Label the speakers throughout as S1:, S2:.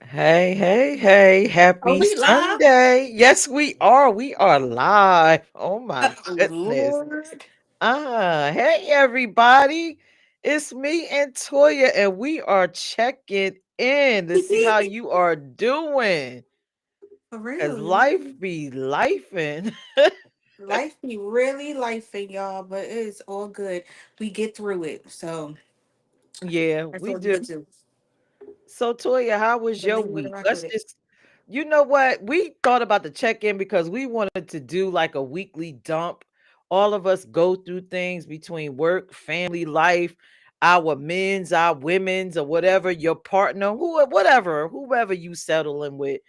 S1: Hey, hey, hey,
S2: Are
S1: happy
S2: we live?
S1: Sunday. Yes, we are. We are live. Oh my goodness.
S2: Lord.
S1: Hey everybody. It's me and Toya, and we are checking in to see how you are doing.
S2: For
S1: Cause
S2: real,
S1: life be lifing.
S2: life be really lifing, y'all, but it's all good. We get through it, so
S1: Yeah,
S2: that's
S1: we
S2: what we
S1: do.
S2: could do.
S1: So Toya, how was your
S2: Believe it or
S1: week?
S2: rock with
S1: Let's
S2: it.
S1: just you know what? We thought about the check-in because we wanted to do like a weekly dump. All of us go through things between work, family life, our men's, our women's, or whatever, your partner, whatever, whoever you settling with.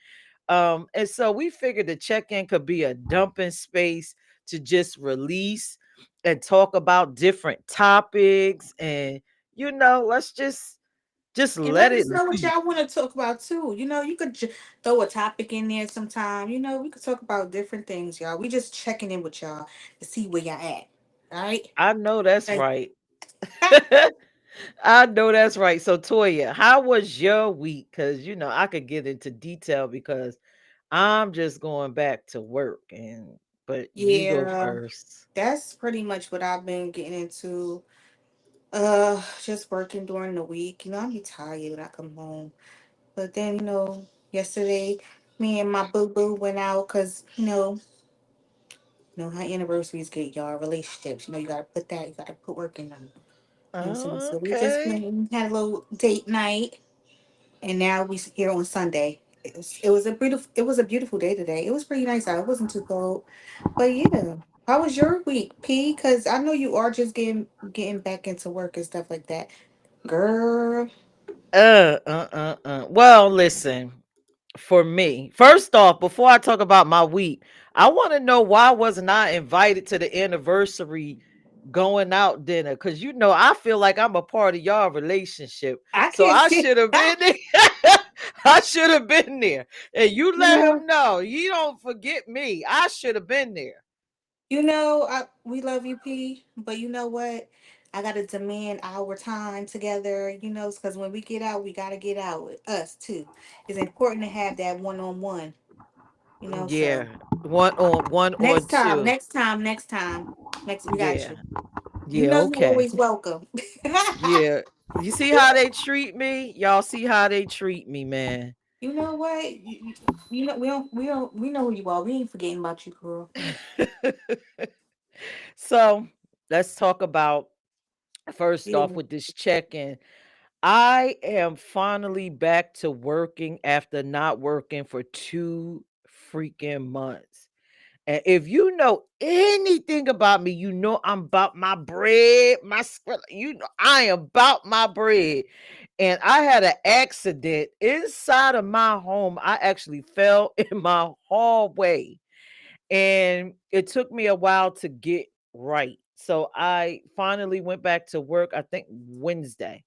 S1: And so we figured the check-in could be a dumping space to just release and talk about different topics and let's just
S2: And
S1: let
S2: let
S1: it
S2: us know what
S1: loose.
S2: y'all want to talk about too. You could throw a topic in there sometime. We could talk about different things, y'all. We just checking in with y'all to see where y'all at. All right?
S1: I know that's
S2: Like,
S1: right. I know that's right. So Toya, how was your week? Because I could get into detail because I'm just going back to work but you go
S2: yeah,
S1: first.
S2: that's pretty much what I've been getting into. Just working during the week. I be tired when I come home. But then, yesterday, me and my boo boo went out because, how anniversaries get y'all relationships. You gotta you gotta put work in them. You know what I'm saying?
S1: Oh,
S2: So we just went
S1: okay.
S2: and had a little date night, and now here on Sunday. It was a beautiful day today. It was pretty nice out. It wasn't too cold, but yeah. How was your week, P? Because I know you are just getting back into work and stuff like that, girl.
S1: Well, listen, for me, first off, before I talk about my week, I want to know why wasn't I invited to the anniversary going out dinner? Because I feel like I'm a part of y'all relationship.
S2: I
S1: So
S2: can't
S1: I
S2: see.
S1: should have been there. I should have been there. And you
S2: You
S1: let
S2: know,
S1: him know. You don't forget me. I should have been there.
S2: we love you, P. But you know what? I gotta demand our time together. Because when we get out, we gotta get out with us too. It's important to have that one on one. So
S1: Yeah. One on two.
S2: next time, next we got
S1: Yeah.
S2: you.
S1: Yeah,
S2: You
S1: okay.
S2: always welcome.
S1: Yeah. You see how they treat me? Y'all see how they treat me, man.
S2: You know what? We know who you are. We ain't forgetting about you, girl.
S1: So let's talk about first off
S2: Yeah.
S1: with this check-in. I am finally back to working after not working for 2 freaking months. And if you know anything about me, I'm about my bread, my script. I am about my bread. And I had an accident inside of my home. I actually fell in my hallway, and it took me a while to get right. So I finally went back to work, I think Wednesday.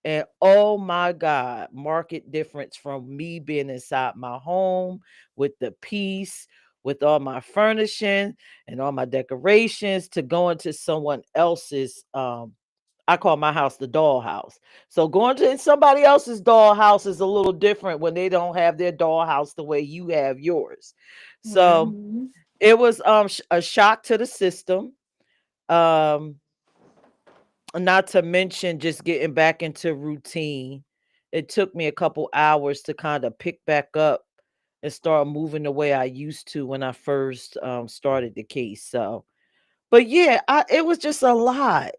S1: And oh my God, market difference from me being inside my home with the peace, with all my furnishing and all my decorations, to going to someone else's. I call my house the dollhouse. So going to somebody else's dollhouse is a little different when they don't have their dollhouse the way you have yours. So
S2: Hmm.
S1: it was a shock to the system. Um, Not to mention just getting back into routine. It took me a couple hours to kind of pick back up and start moving the way I used to when I first started the case. So, but yeah, it was just a lot.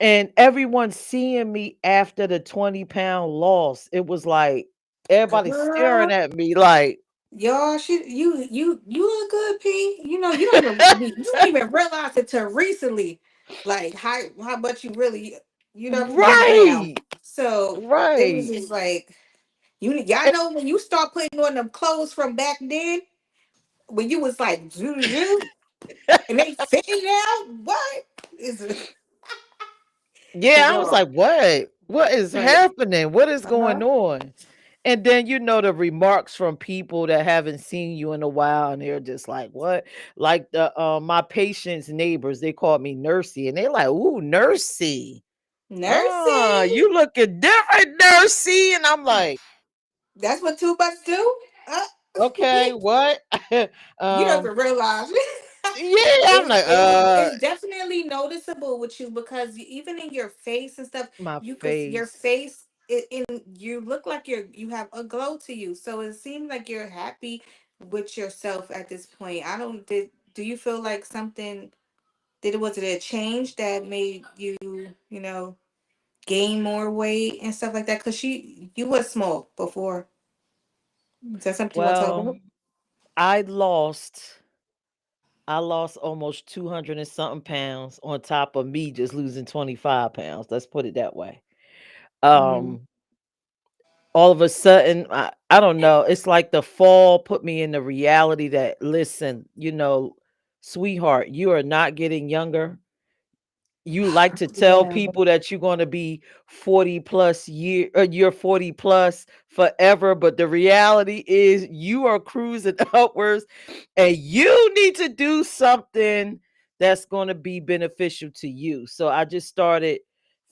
S1: And everyone seeing me after the 20-pound loss, it was like everybody staring
S2: Girl.
S1: at me like,
S2: Y'all, you look good, P. You don't even realize it till recently, like how much you really went down.
S1: right,
S2: So it was
S1: right.
S2: just like y'all know when you start putting on them clothes from back then when you was like and they fitting out. What is it,
S1: Yeah, I was
S2: girl?
S1: like, "What? What is
S2: Right.
S1: happening? What is
S2: Uh huh.
S1: going on?" And then the remarks from people that haven't seen you in a while, and they're just like, "What?" Like the my patient's neighbors, they called me Nursey, and they're like, "Ooh, Nursey,
S2: Nursing.
S1: you looking different, Nursey." And I'm like,
S2: That's what two butts do. Uh,
S1: Okay, what?
S2: you don't
S1: um,
S2: even realize.
S1: yeah, I'm like,
S2: It's definitely noticeable with you because even in your face and stuff,
S1: my
S2: you could your
S1: face.
S2: face in you look like you have a glow to you. So it seems like you're happy with yourself at this point. I don't did do you feel like something did it was it a change that made you, you know, gain more weight and stuff like that? Cause you was small before. Is that something you want to talk
S1: Well,
S2: about?
S1: I lost I lost almost 200 and something pounds on top of me just losing 25 pounds. Let's put it that way.
S2: Mm-hmm.
S1: Um, all of a sudden, I don't know. It's like the fall put me in the reality that, listen, sweetheart, you are not getting younger. You like to tell
S2: Whatever.
S1: people that you're going to be 40 plus you're 40 plus forever, but the reality is you are cruising upwards and you need to do something that's going to be beneficial to you. So I just started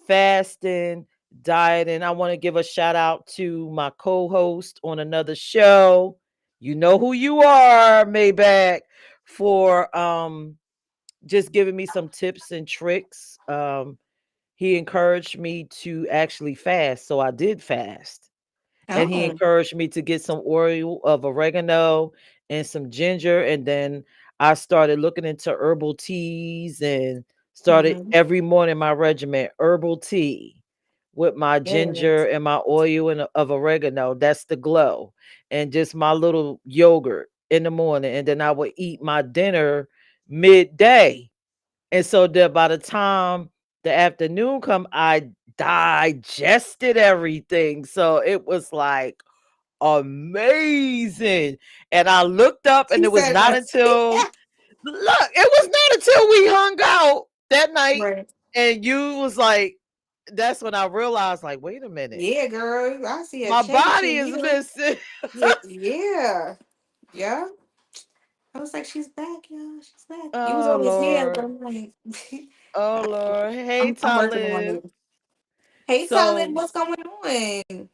S1: fasting, dieting. I want to give a shout out to my co-host on another show. You know who you are, Maybach, for just giving me some tips and tricks. He encouraged me to actually fast, so I did fast. And he
S2: Oh.
S1: encouraged me to get some oil of oregano and some ginger. And then I started looking into herbal teas and started
S2: Mm-hmm.
S1: every morning my regimen herbal tea with my ginger
S2: Yes.
S1: and my oil of oregano. That's the glow. And just my little yogurt in the morning. And then I would eat my dinner midday, and so that by the time the afternoon come, I digested everything. So it was like amazing. And I looked up and
S2: She
S1: it was
S2: said
S1: not
S2: that.
S1: until look, it was not until we hung out that night
S2: Right.
S1: and you was like, that's when I realized, like, wait a minute,
S2: Yeah, girl. I see a
S1: my
S2: change
S1: body
S2: in
S1: is
S2: you.
S1: missing.
S2: Yeah, yeah. Yeah. I was like, she's back, y'all. She's back. You was
S1: Oh
S2: always here, but
S1: Lord.
S2: I'm like,
S1: Oh Lord. Hey
S2: I'm working on
S1: Talib.
S2: it. Hey, Talib,
S1: So
S2: what's going on?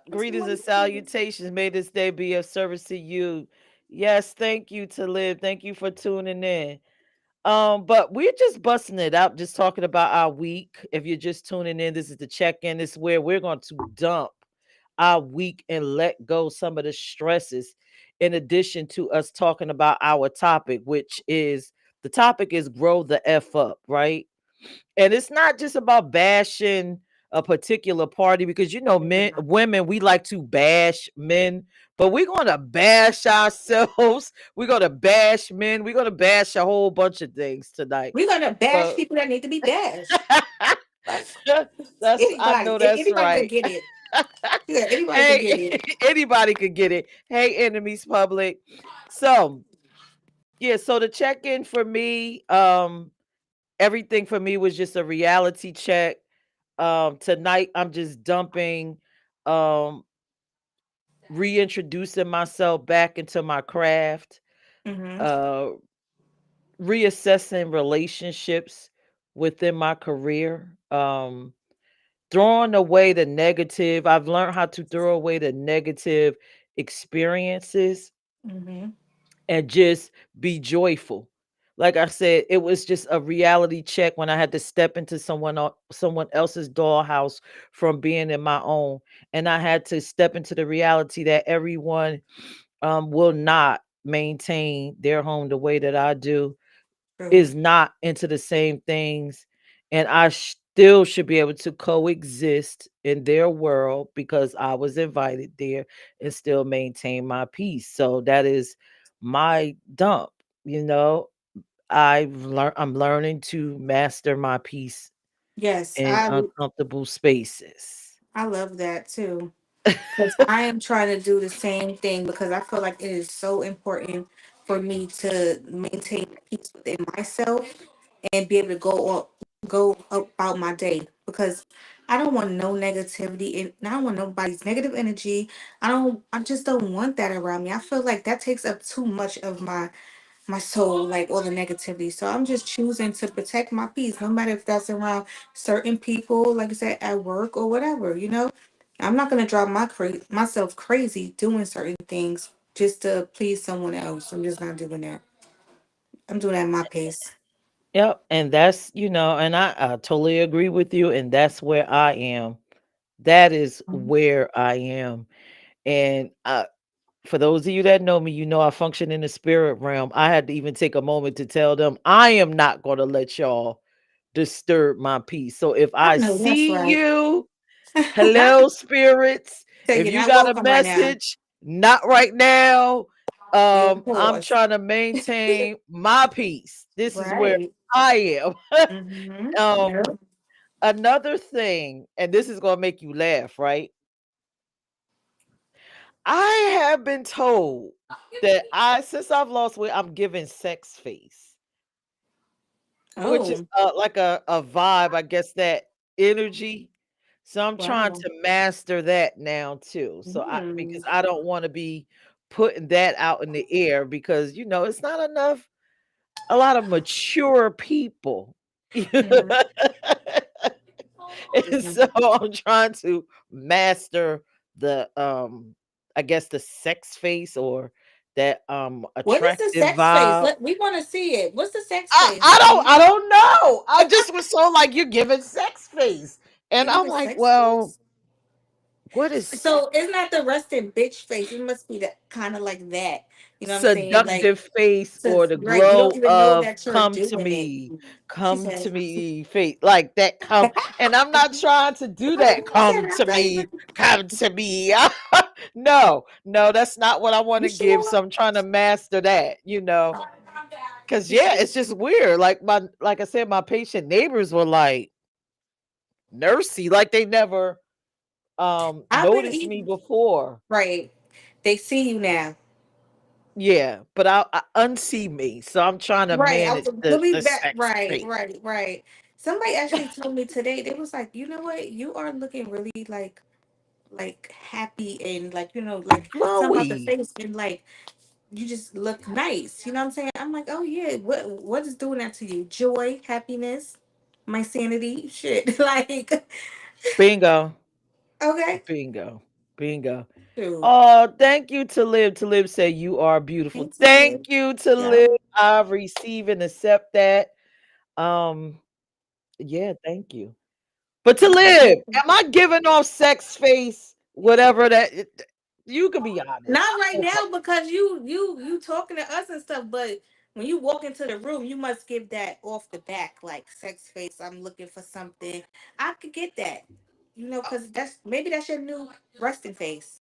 S2: What's
S1: greetings
S2: going
S1: and
S2: on?
S1: salutations. May this day be of service to you. Yes, thank you to live. Thank you for tuning in. But we're just busting it up, just talking about our week. If you're just tuning in, this is the check-in. This is where we're going to dump our week and let go some of the stresses, in addition to us talking about our topic, which is the topic is grow the F up, right? And it's not just about bashing a particular party, because men women, we like to bash men, but we're going to bash ourselves. We're going to bash men. We're going to bash a whole bunch of things tonight.
S2: We're gonna bash
S1: So
S2: people that need to be bashed. Like
S1: that's, I
S2: anybody,
S1: know that's
S2: anybody could
S1: right.
S2: get it. Yeah, anybody could get
S1: Hey,
S2: it.
S1: anybody could get it. Hey, enemies public. So yeah, so the check-in for me, everything for me was just a reality check. Tonight I'm just dumping, um reintroducing myself back into my craft,
S2: Mm-hmm.
S1: uh reassessing relationships within my career, throwing away the negative. I've learned how to throw away the negative experiences
S2: Mm-hmm.
S1: and just be joyful. Like I said, it was just a reality check when I had to step into someone else's dollhouse from being in my own, and I had to step into the reality that everyone will not maintain their home the way that I do,
S2: True.
S1: is not into the same things, and I still should be able to coexist in their world because I was invited there and still maintain my peace. So that is my dump, you know. I'm learning to master my peace
S2: Yes,
S1: in uncomfortable spaces.
S2: I love that too. Because I am trying to do the same thing because I feel like it is so important for me to maintain peace within myself and be able to go about my day because I don't want no negativity and I don't want nobody's negative energy. I just don't want that around me. I feel like that takes up too much of my soul, like all the negativity. So I'm just choosing to protect my peace, no matter if that's around certain people, like I said, at work or whatever, you know? I'm not gonna drive myself crazy doing certain things just to please someone else. I'm just not doing that. I'm doing that at my pace.
S1: Yep, and that's, and I totally agree with you, and that's where I am. That is
S2: Mhm.
S1: where I am. And for those of you that know me, I function in the spirit realm. I had to even take a moment to tell them I am not going to let y'all disturb my peace. So if
S2: I
S1: I
S2: know that's
S1: see
S2: right.
S1: you, hello spirits,
S2: So
S1: if
S2: you're
S1: you
S2: not
S1: got a
S2: welcome right now.
S1: message, not right now.
S2: You
S1: I'm
S2: pause.
S1: trying to maintain my peace. This is where
S2: Right.
S1: I am.
S2: Mm-hmm.
S1: um
S2: Yep.
S1: Another thing, and this is going to make you laugh, right? I have been told that since I've lost weight, I'm giving sex face, which is
S2: Oh,
S1: like a vibe, I guess, that energy. So I'm trying
S2: wow.
S1: to master that now too. So because
S2: Mm.
S1: I don't want to be putting that out in the air because it's not enough, a lot of mature people.
S2: Mm-hmm.
S1: And so I'm trying to master the I guess the sex face or that
S2: What is the
S1: attractive
S2: sex face?
S1: vibe.
S2: We want to see it. What's the sex
S1: I,
S2: face?
S1: I don't I don't know. I just was so like you're giving sex face. And
S2: You
S1: I'm
S2: giving
S1: like,
S2: sex
S1: well,
S2: face?
S1: what is
S2: So it's not the resting bitch face. It must be the kind of like that. You know what I'm saying? Like,
S1: seductive face or
S2: since
S1: the
S2: right, you don't
S1: glow
S2: even know
S1: of
S2: that you're doing it. She
S1: come to
S2: said.
S1: me face like that come, and I'm not trying to do that come to me. No, that's not what I want
S2: You
S1: to give,
S2: sure?
S1: so I'm trying to master that, because yeah, it's just weird, like I said, my patient neighbors were like nursey, like they never
S2: I've been
S1: noticed me
S2: eating
S1: before.
S2: right. They see you now.
S1: Yeah, but I unsee me, so I'm trying to
S2: Right.
S1: manage
S2: Let
S1: the
S2: me back.
S1: sex
S2: Right.
S1: face.
S2: Right. Right. Somebody actually told me today. They was like, you know what? You are looking really like happy and like like something about the
S1: Glowy.
S2: face and like you just look nice. You know what I'm saying? I'm like, oh yeah. What is doing that to you? Joy, happiness, my sanity, shit. Like,
S1: Bingo.
S2: okay.
S1: Bingo. Bingo.
S2: Dude.
S1: Oh, thank you to live. To live say you are beautiful.
S2: Thanks,
S1: Thank
S2: Lily.
S1: you to
S2: Yeah.
S1: live. I receive and accept that. Um, yeah, thank you. But to
S2: You're so
S1: live,
S2: welcome.
S1: am I giving off sex face? Whatever you can be honest.
S2: Not right now because you talking to us and stuff, but when you walk into the room, you must give that off the back, like sex face. I'm looking for something. I could get that, because that's your new resting face,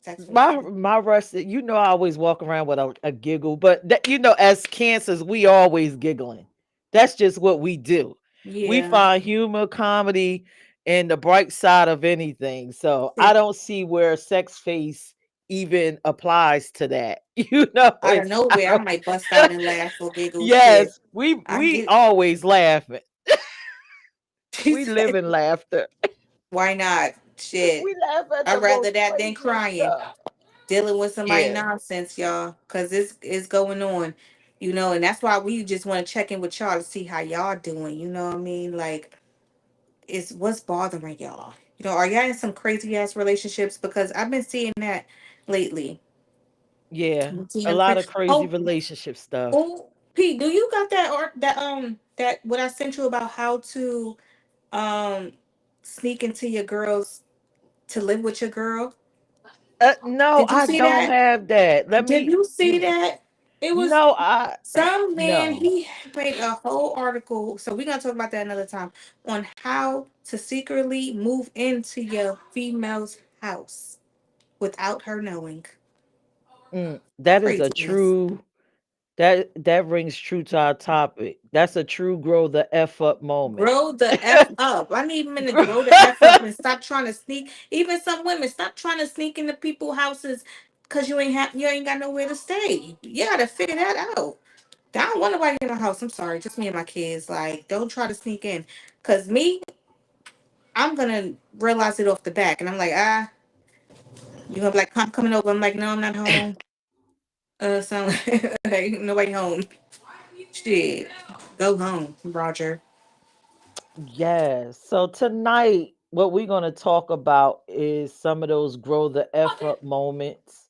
S2: sex face.
S1: My rusted, I always walk around with a giggle, but that, as cancers, we always giggling. That's just what we do. We
S2: Yeah,
S1: find humor, comedy, and the bright side of anything. So I don't see where sex face even applies to that.
S2: out of
S1: It's
S2: nowhere, I
S1: kind
S2: might bust
S1: of
S2: out and laugh or giggle. Shit,
S1: yes, we
S2: I
S1: we
S2: get.
S1: always laughing.
S2: She
S1: We live
S2: said,
S1: in laughter.
S2: "Why not?" Shit,
S1: We laugh at
S2: I'd
S1: the
S2: rather
S1: most
S2: that than
S1: craziest
S2: crying.
S1: stuff.
S2: Dealing with somebody
S1: Yeah.
S2: nonsense, y'all, because it's going on, and that's why we just want to check in with y'all to see how y'all doing. You know what I mean? Like, it's what's bothering y'all. Are y'all in some crazy ass relationships? Because I've been seeing that lately.
S1: Yeah.
S2: I'm seeing
S1: A
S2: them
S1: lot of crazy
S2: Oh,
S1: relationship stuff.
S2: oh, Pete, do you got that or that what I sent you about how to um sneak into your girls to live with your girl?
S1: No,
S2: Did you
S1: I
S2: see
S1: don't
S2: that?
S1: have that. Let
S2: Did
S1: me
S2: you see that? It was
S1: no, I
S2: some man,
S1: no.
S2: he made a whole article. So we're gonna talk about that another time on how to secretly move into your female's house without her knowing.
S1: That is a
S2: Craziness.
S1: true that rings true to our topic. That's a true grow the F up moment.
S2: Grow the F up. I need men to grow the F up and stop trying to sneak. Even some women, stop trying to sneak into people's houses because you ain't got nowhere to stay. You gotta figure that out. I don't want nobody in the house. I'm sorry, just me and my kids. Like, don't try to sneak in. Cause me, I'm gonna realize it off the back, and I'm like, you gonna be like, I'm coming over. I'm like, no, I'm not home. So like, nobody home. Shit, go home, Roger.
S1: Yes. So tonight, what we're going to talk about is some of those grow the F up moments.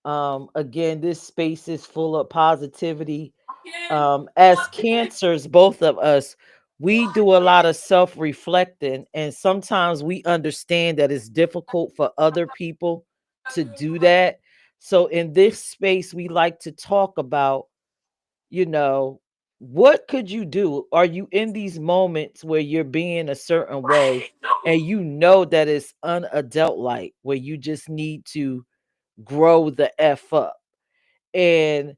S1: Again, this space is full of positivity. As cancers, both of us, we do a lot of self reflecting, and sometimes we understand that it's difficult for other people to do that. So, in this space, we like to talk about, you know, what could you do? Are you in these moments where you're being a certain way and you know that it's unadult like, where you just need to grow the F up? And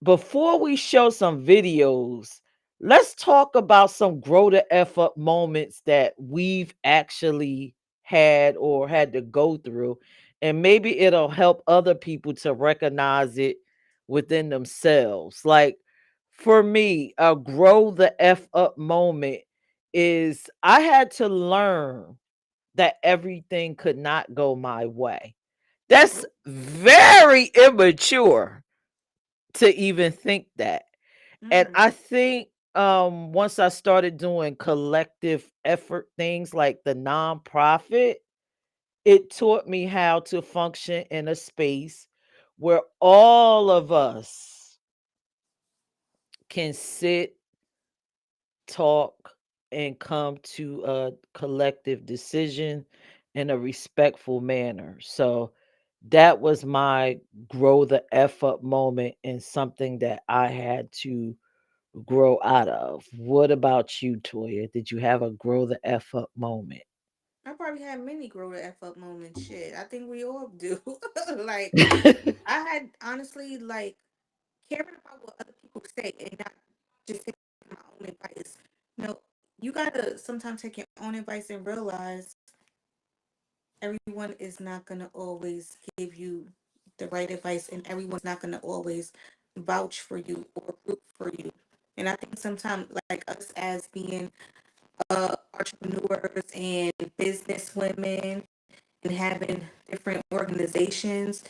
S1: before we show some videos, let's talk about some grow the F up moments that we've actually had or had to go through. And maybe it'll help other people to recognize it within themselves. Like for me, a grow the F up moment is I had to learn that everything could not go my way. That's very immature to even think that. And
S2: Mm.
S1: I think once I started doing collective effort things like the nonprofit, it taught me how to function in a space where all of us can sit, talk, and come to a collective decision in a respectful manner. So that was my grow the F up moment and something that I had to grow out of. What about you, Toya? Did you have a grow the F up moment?
S2: I probably had many grow the F up moments. Shit, I think we all do. Like, I had honestly, like, caring about what other people say and not just taking my own advice. You know, you gotta sometimes take your own advice and realize everyone is not gonna always give you the right advice, and everyone's not gonna always vouch for you or root for you. And I think sometimes, like us as being entrepreneurs and business women and having different organizations,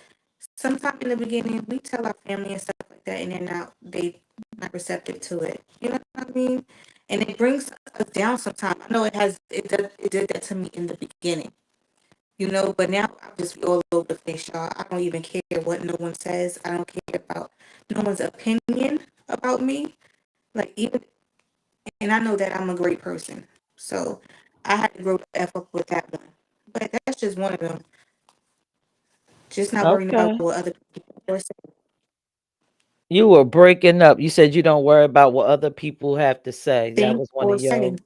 S2: sometimes in the beginning we tell our family and stuff like that, and they not receptive to it. You know what I mean? And it brings us down sometimes. I know it did that to me in the beginning. You know, but now I just be all over the place, y'all. I don't even care what no one says. I don't care about no one's opinion about me. Like even, and I know that I'm a great person. So I had to grow the F up with that one. But that's just one of them. Just not worrying about
S1: Okay.
S2: what other people are
S1: You were breaking up. You said you don't worry about what other people have to say. That
S2: saying
S1: was one of
S2: or
S1: your,
S2: saying.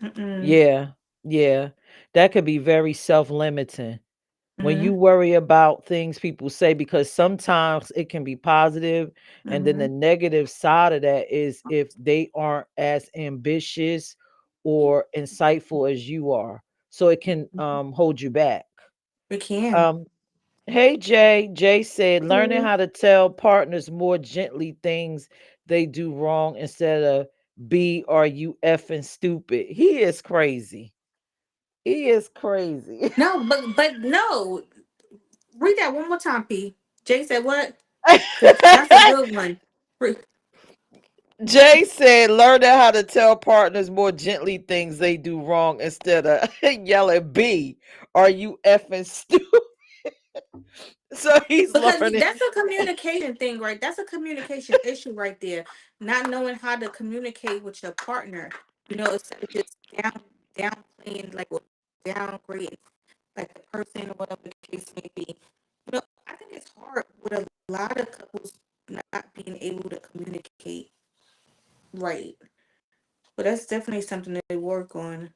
S2: Mm-mm.
S1: yeah, yeah. That could be very self limiting. When
S2: Mm-hmm.
S1: you worry about things people say, because sometimes it can be positive, and then
S2: Mm-hmm.
S1: the negative side of that is if they aren't as ambitious or insightful as you are, so it can hold you back.
S2: We can.
S1: um hey Jay said learning how to tell partners more gently things they do wrong instead of b are you effing stupid. He is crazy. He is crazy.
S2: No, but no. Read that one more time, P. Jay said what? Because that's a good one. Re-
S1: Jay said, learning how to tell partners more gently things they do wrong instead of yelling, B, are you effing stupid? So he's
S2: Because
S1: learning.
S2: that's a communication thing, right? That's a communication issue right there. Not knowing how to communicate with your partner. You know, instead of just downplaying, like, or downgrading, like the person or whatever the case may be. You know, I think it's hard with a lot of couples not being able to communicate right. But that's definitely something to work on.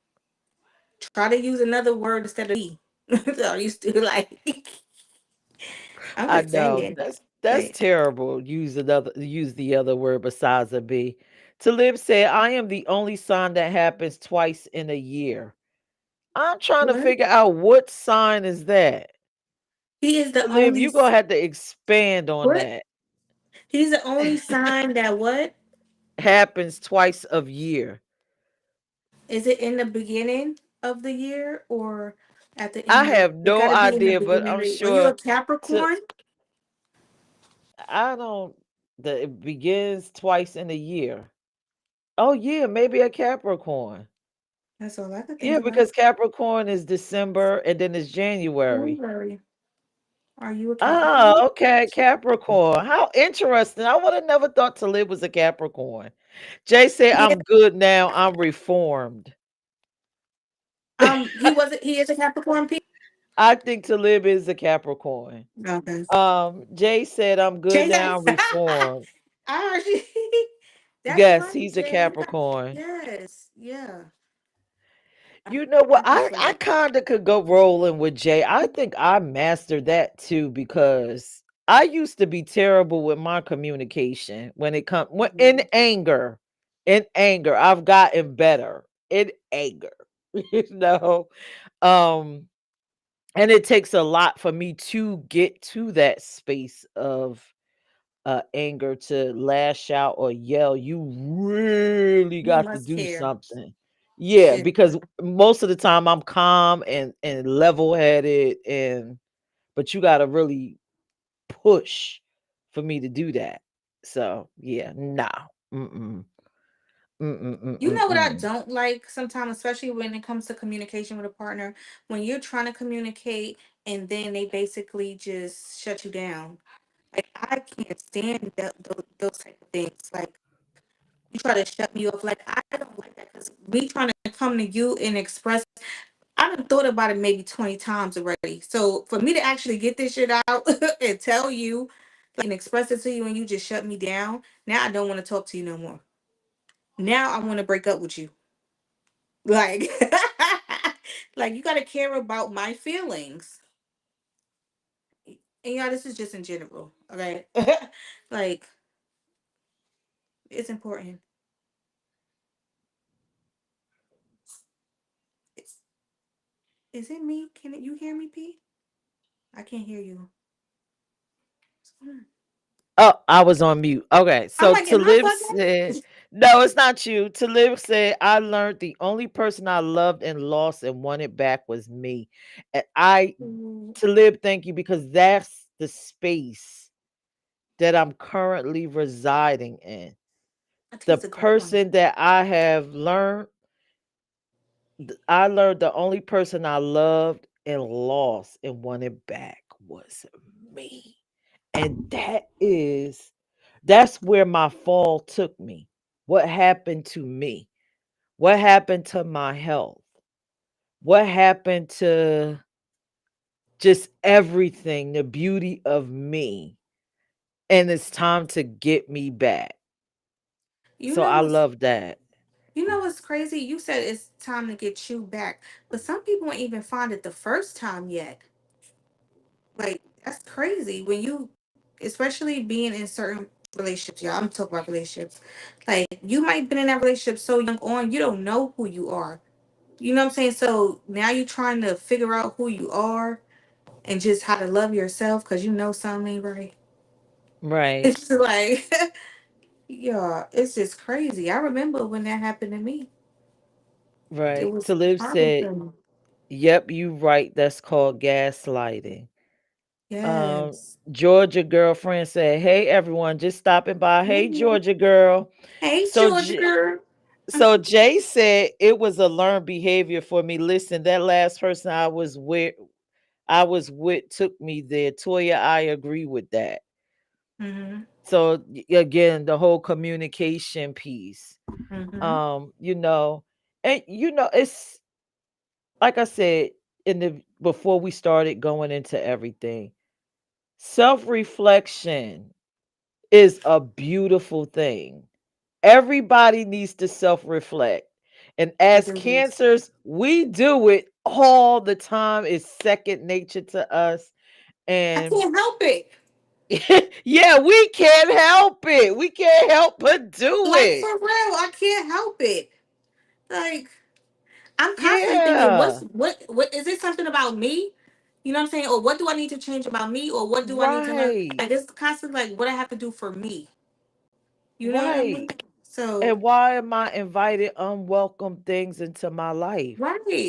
S2: Try to use another word instead of "we." So I used to like. I'm
S1: I
S2: just
S1: know
S2: saying.
S1: that's
S2: Like,
S1: terrible. Use the other word besides a B. Talib said, I am the only sign that happens twice in a year. I'm trying to
S2: what?
S1: figure out what sign is that.
S2: He is the
S1: Talib,
S2: only
S1: you gonna have to expand on
S2: what?
S1: that.
S2: He's the only sign that what?
S1: Happens twice of year.
S2: Is it in the beginning of the year or at the
S1: I
S2: end of
S1: have
S2: it
S1: no
S2: gotta be in the
S1: idea, but
S2: beginning of
S1: I'm
S2: the year. Are you a
S1: sure to
S2: Capricorn?
S1: I don't the it begins twice in a year. Oh yeah, maybe a Capricorn.
S2: That's all I could think
S1: Yeah,
S2: about.
S1: because Capricorn is December and then it's January.
S2: January. Are you a Capricorn?
S1: Oh, okay, Capricorn. How interesting. I would have never thought Talib was a Capricorn. Jay said,
S2: Yeah.
S1: I'm good now. I'm reformed.
S2: He wasn't. He is a Capricorn. P.
S1: I think Talib is a Capricorn.
S2: Okay.
S1: Jay said, I'm good
S2: Jay
S1: now.
S2: said,
S1: I'm reformed.
S2: I heard you. That's
S1: Yes,
S2: funny,
S1: he's a
S2: Jay.
S1: Capricorn.
S2: Yes. Yeah. I
S1: You know what?
S2: heard you
S1: I
S2: say
S1: kind of could go rolling with Jay. I think I mastered that too because I used to be terrible with my communication when it comes when in
S2: that.
S1: anger. In anger, I've gotten better in anger. You know, um, and it takes a lot for me to get to that space of anger to lash out or yell. You really
S2: You
S1: got to
S2: must
S1: do
S2: care.
S1: something. Yeah,
S2: Yeah.
S1: because most of the time I'm calm and level-headed and but you got to really push for me to do that. So, yeah, nah. Mm-mm. Mm-mm.
S2: You know what I
S1: Mm-mm.
S2: don't like sometimes, especially when it comes to communication with a partner, when you're trying to communicate and then they basically just shut you down. Like I can't stand those type of things. Like you try to shut me off. Like I don't like that because me trying to come to you and express. I done thought about it maybe 20 times already. So for me to actually get this shit out and tell you, like, and express it to you, and you just shut me down. Now I don't want to talk to you no more. Now I want to break up with you. Like, like you gotta care about my feelings. And yeah, this is just in general. Okay. Like, it's important. It's, is it me? Can you hear me, P? I can't hear you. What's going on?
S1: Oh, I was on mute. Okay.
S2: I'm
S1: So
S2: like, am I
S1: Talib said,
S2: bugging?
S1: no, it's not you. Talib said, I learned the only person I loved and lost and wanted back was me. And
S2: Mm,
S1: Talib, thank you because that's the space that I'm currently residing in.
S2: I think
S1: The
S2: it's a good one.
S1: person that I learned the only person I loved and lost and wanted back was me. And that's where my fall took me. What happened to me? What happened to my health? What happened to just everything, the beauty of me? And it's time to get me back.
S2: You
S1: So
S2: know
S1: I
S2: what's
S1: love that.
S2: you know what's crazy? You said it's time to get you back, but some people ain't even find it the first time yet. Like that's crazy when you, especially being in certain relationships. Yeah, I'm talking about relationships. Like you might been in that relationship so young on, you don't know who you are. You know what I'm saying? So now you're trying to figure out who you are and just how to love yourself because you know something ain't right.
S1: Right,
S2: It's like, yeah, it's just crazy. I remember when that happened to me. It
S1: right.
S2: was
S1: Talib
S2: horrible
S1: said,
S2: for me.
S1: yep, you right. That's called gaslighting. Um,
S2: Yes.
S1: Georgia girlfriend said, "Hey everyone, just stopping by. Hey
S2: Mhm.
S1: Georgia girl."
S2: Hey,
S1: So
S2: Georgia
S1: J-
S2: girl.
S1: so Jay said it was a learned behavior for me. Listen, that last person I was with took me there. Toya, I agree with that.
S2: Mm-hmm.
S1: So again, the whole communication piece.
S2: Mm-hmm.
S1: And it's like I said in the before we started going into everything. Self-reflection is a beautiful thing. Everybody needs to self reflect. And
S2: It
S1: as
S2: is.
S1: cancers, we do it all the time. It's second nature to us.
S2: I
S1: And
S2: can't help it.
S1: yeah, we can't help it. We can't help but do
S2: Like
S1: it.
S2: for real, I can't help it. Like I'm constantly thinking,
S1: Yeah,
S2: what is it something about me? You know what I'm saying? Or what do I need to change about me? Or what do I need to learn?
S1: right,
S2: Like it's constantly like what I have to do for me. You know what I mean?
S1: right.
S2: So
S1: And why am I inviting unwelcome things into my life?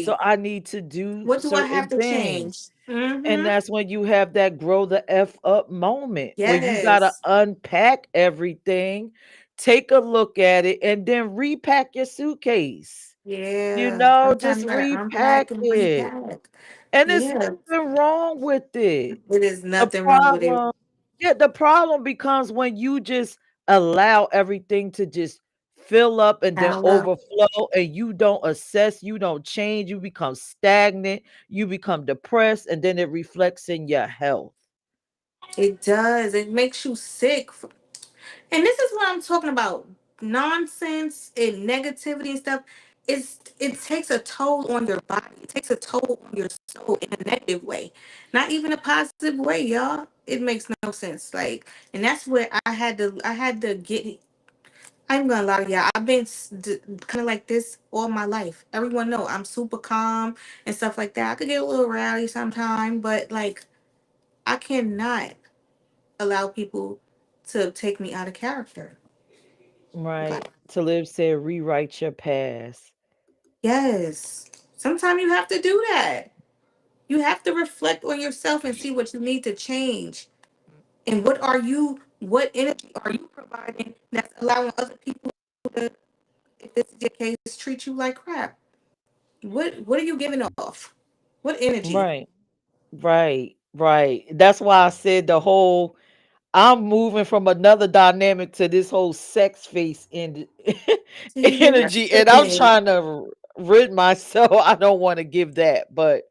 S1: So
S2: right.
S1: I need to do
S2: What do I have
S1: certain
S2: to change?
S1: things. And
S2: Mm-hmm.
S1: that's when you have that grow the F up moment where you got to
S2: Yes.
S1: unpack everything, take a look at it, and then repack your suitcase.
S2: Yeah. Sometimes
S1: Just
S2: you gotta
S1: repack
S2: unpack and
S1: it.
S2: repack.
S1: And there's
S2: Yeah.
S1: nothing wrong with it.
S2: It is
S1: The
S2: nothing wrong with it.
S1: problem yeah, the problem becomes when you just allow everything to just fill up and then
S2: Pile up.
S1: overflow and you don't assess, you don't change, you become stagnant, you become depressed, and then it reflects in your health.
S2: It does. It makes you sick. And this is what I'm talking about. Nonsense and negativity and stuff. It takes a toll on your body. It takes a toll on your soul in a negative way. Not even a positive way, y'all. It makes no sense. Like, and that's where I had to get. I'm gonna lie to y'all. I've been kind of like this all my life. Everyone know I'm super calm and stuff like that. I could get a little rowdy sometimes, but like I cannot allow people to take me out of character.
S1: Right.
S2: Like,
S1: Talib said, rewrite your past.
S2: yes. Sometimes you have to do that. You have to reflect on yourself and see what you need to change. And what energy are you providing that's allowing other people to, if this is your case, treat you like crap? What are you giving off? What energy?
S1: Right. Right. Right. That's why I said the whole I'm moving from another dynamic to this whole sex face
S2: See, and that's
S1: energy,
S2: the
S1: and I'm
S2: thing.
S1: trying to rid myself. I don't want to give that, but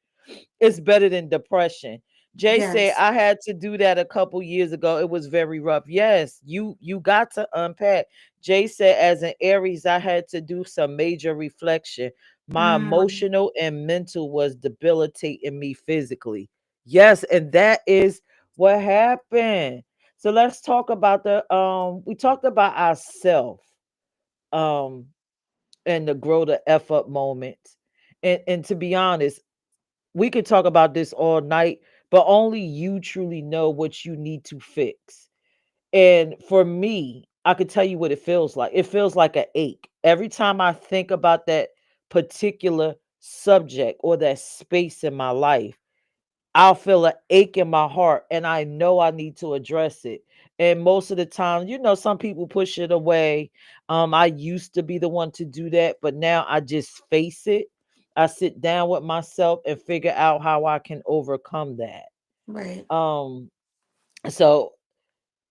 S1: it's better than depression. Jay said
S2: Yes.
S1: I had to do that a couple years ago. It was very rough. Yes, you got to unpack. Jay said as an Aries, I had to do some major reflection. My
S2: Mm,
S1: emotional and mental was debilitating me physically. Yes, and that is what happened. So let's talk about the we talked about ourselves um and the grow the F up moments. And to be honest, we could talk about this all night, but only you truly know what you need to fix. And for me, I could tell you what it feels like. It feels like an ache. Every time I think about that particular subject or that space in my life, I'll feel an ache in my heart and I know I need to address it. And most of the time, some people push it away. I used to be the one to do that, but now I just face it. I sit down with myself and figure out how I can overcome that.
S2: right.
S1: Um, so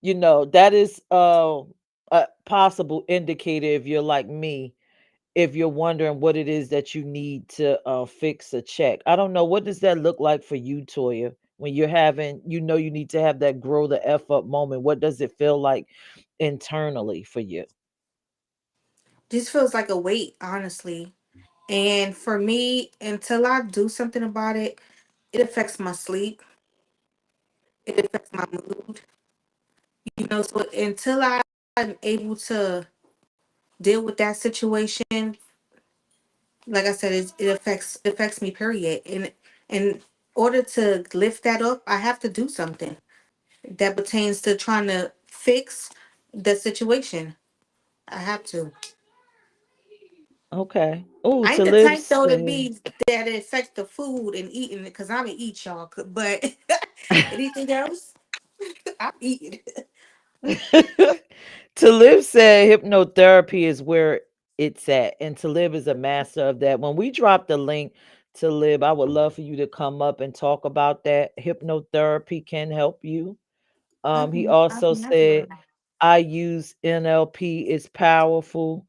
S1: that is a possible indicator if you're like me, if you're wondering what it is that you need to fix a check. I don't know. What does that look like for you, Toya, when you're having, you need to have that grow the F up moment? What does it feel like internally for you?
S2: This feels like a weight, honestly. And for me, until I do something about it, it affects my sleep. It affects my mood. So until I'm able to deal with that situation, like I said, it affects me. Period. And in order to lift that up, I have to do something that pertains to trying to fix the situation. I have to.
S1: Okay. Oh,
S2: I
S1: to
S2: ain't the
S1: live
S2: type though to
S1: said.
S2: be that it affect the food and eating it because I'm gonna eat y'all. But anything else, I eat it.
S1: Talib said hypnotherapy is where it's at, and Talib is a master of that. When we drop the link to Lib, I would love for you to come up and talk about that. Hypnotherapy can help you. He
S2: I
S1: also
S2: can never
S1: said,
S2: mind.
S1: I use NLP, it's powerful.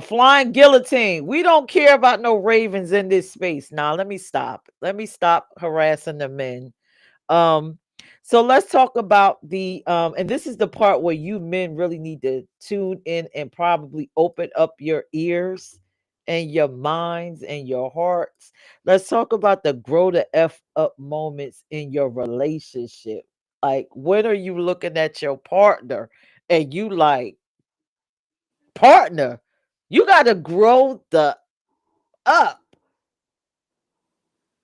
S1: Flying guillotine. We don't care about no ravens in this space. Now, let me stop. Let me stop harassing the men. Um, so let's talk about and this is the part where you men really need to tune in and probably open up your ears and your minds and your hearts. Let's talk about the grow the F up moments in your relationship. Like, when are you looking at your partner and you like, partner, you got to grow the up,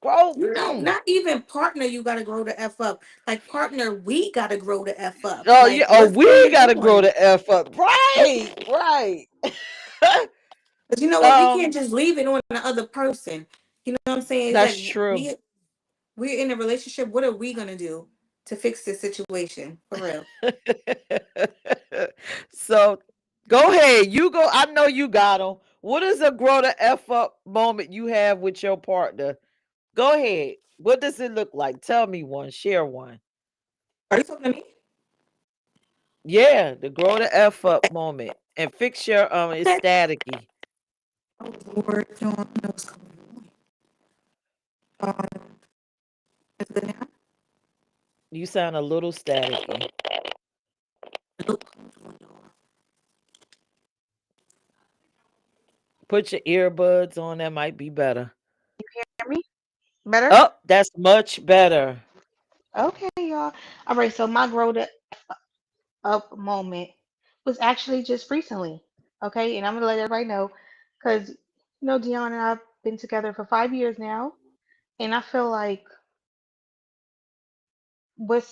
S1: grow.
S2: Not even partner. You gotta grow the f up. Like partner, we gotta grow the f up.
S1: Oh yeah.
S2: Like
S1: Oh,
S2: what's
S1: we
S2: going
S1: got to grow
S2: on?
S1: the F up. Right. Right.
S2: Because you know what, we can't
S1: um,
S2: just leave it on the other person. You know what I'm saying? It's
S1: that's
S2: like
S1: true.
S2: we're in a relationship. What are we gonna do to fix this situation for real?
S1: So go ahead. You go. I know you got them. What is a grow the F up moment you have with your partner? Go ahead. What does it look like? Tell me one. Share one.
S2: Are you talking to me?
S1: Yeah, the grow the F up moment. And fix your it's
S2: Okay.
S1: staticky.
S2: Oh Lord, you don't know what's going on. Is it good now?
S1: You sound a little staticky.
S2: Nope.
S1: Put your earbuds on, that might be better.
S3: Hear me better?
S1: Oh, that's much better.
S3: Okay, y'all. All right, so my grow up moment was actually just recently. Okay, and I'm gonna let everybody know because Dion and I've been together for 5 years now, and I feel like what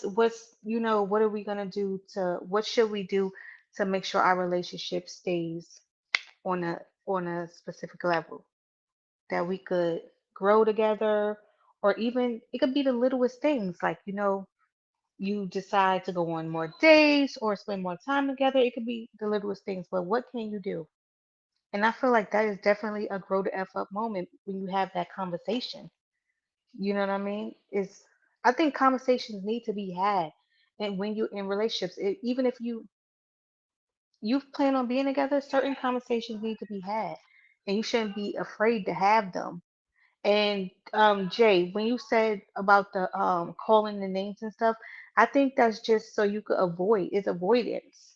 S3: are we gonna do to what should we do to make sure our relationship stays on a specific level that we could grow together, or even it could be the littlest things like you decide to go on more dates or spend more time together. It could be the littlest things, but what can you do? And I feel like that is definitely a grow the F up moment when you have that conversation. You know what I mean? I think conversations need to be had. And when you in relationships, even if you plan on being together, certain conversations need to be had. And you shouldn't be afraid to have them. And Jay, when you said about the calling the names and stuff, I think that's just so you could avoid it's avoidance.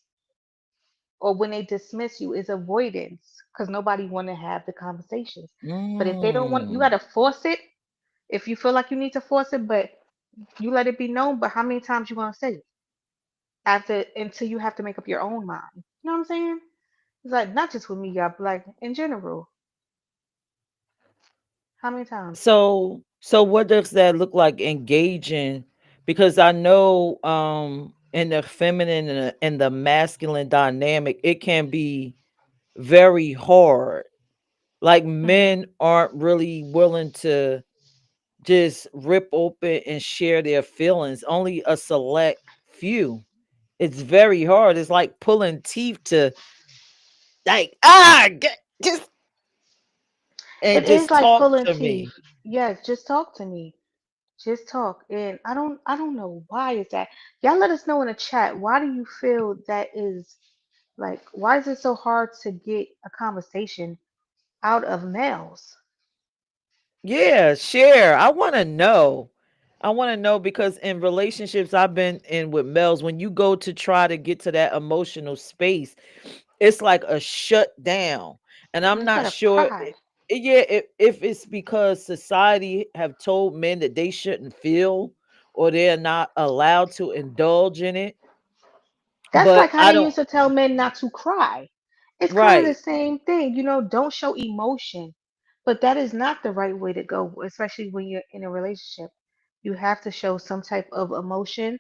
S3: Or when they dismiss you, it's avoidance because nobody want to have the conversations. But if they don't want, you
S1: Mm.
S3: got to force it. If you feel like you need to force it, but you let it be known. But how many times you gonna say it after until you have to make up your own mind? You know what I'm saying? It's like not just with me, y'all, but like in general. How many times?
S1: So what does that look like engaging? Because I know in the feminine and the masculine dynamic, it can be very hard. Like
S3: Hmm.
S1: men aren't really willing to just rip open and share their feelings. Only a select few. It's very hard. It's like pulling teeth to like just
S3: It
S1: and
S3: is
S1: just
S3: like
S1: talk
S3: pulling
S1: to
S3: teeth.
S1: me.
S3: Yes, just talk to me. Just talk. And I don't know why is that. Y'all let us know in the chat. Why do you feel that is like why is it so hard to get a conversation out of males?
S1: Yeah, share. I want to know. I want to know because in relationships I've been in with males, when you go to try to get to that emotional space, it's like a shut down. And I'm
S3: It's
S1: not
S3: out of
S1: sure.
S3: pride.
S1: Yeah, if it's because society have told men that they shouldn't feel or they're not allowed to indulge in it.
S3: That's like
S1: But
S3: how
S1: I
S3: they
S1: don't.
S3: used to tell men not to cry. It's kind of the
S1: Right.
S3: same thing, don't show emotion. But that is not the right way to go, especially when you're in a relationship. You have to show some type of emotion.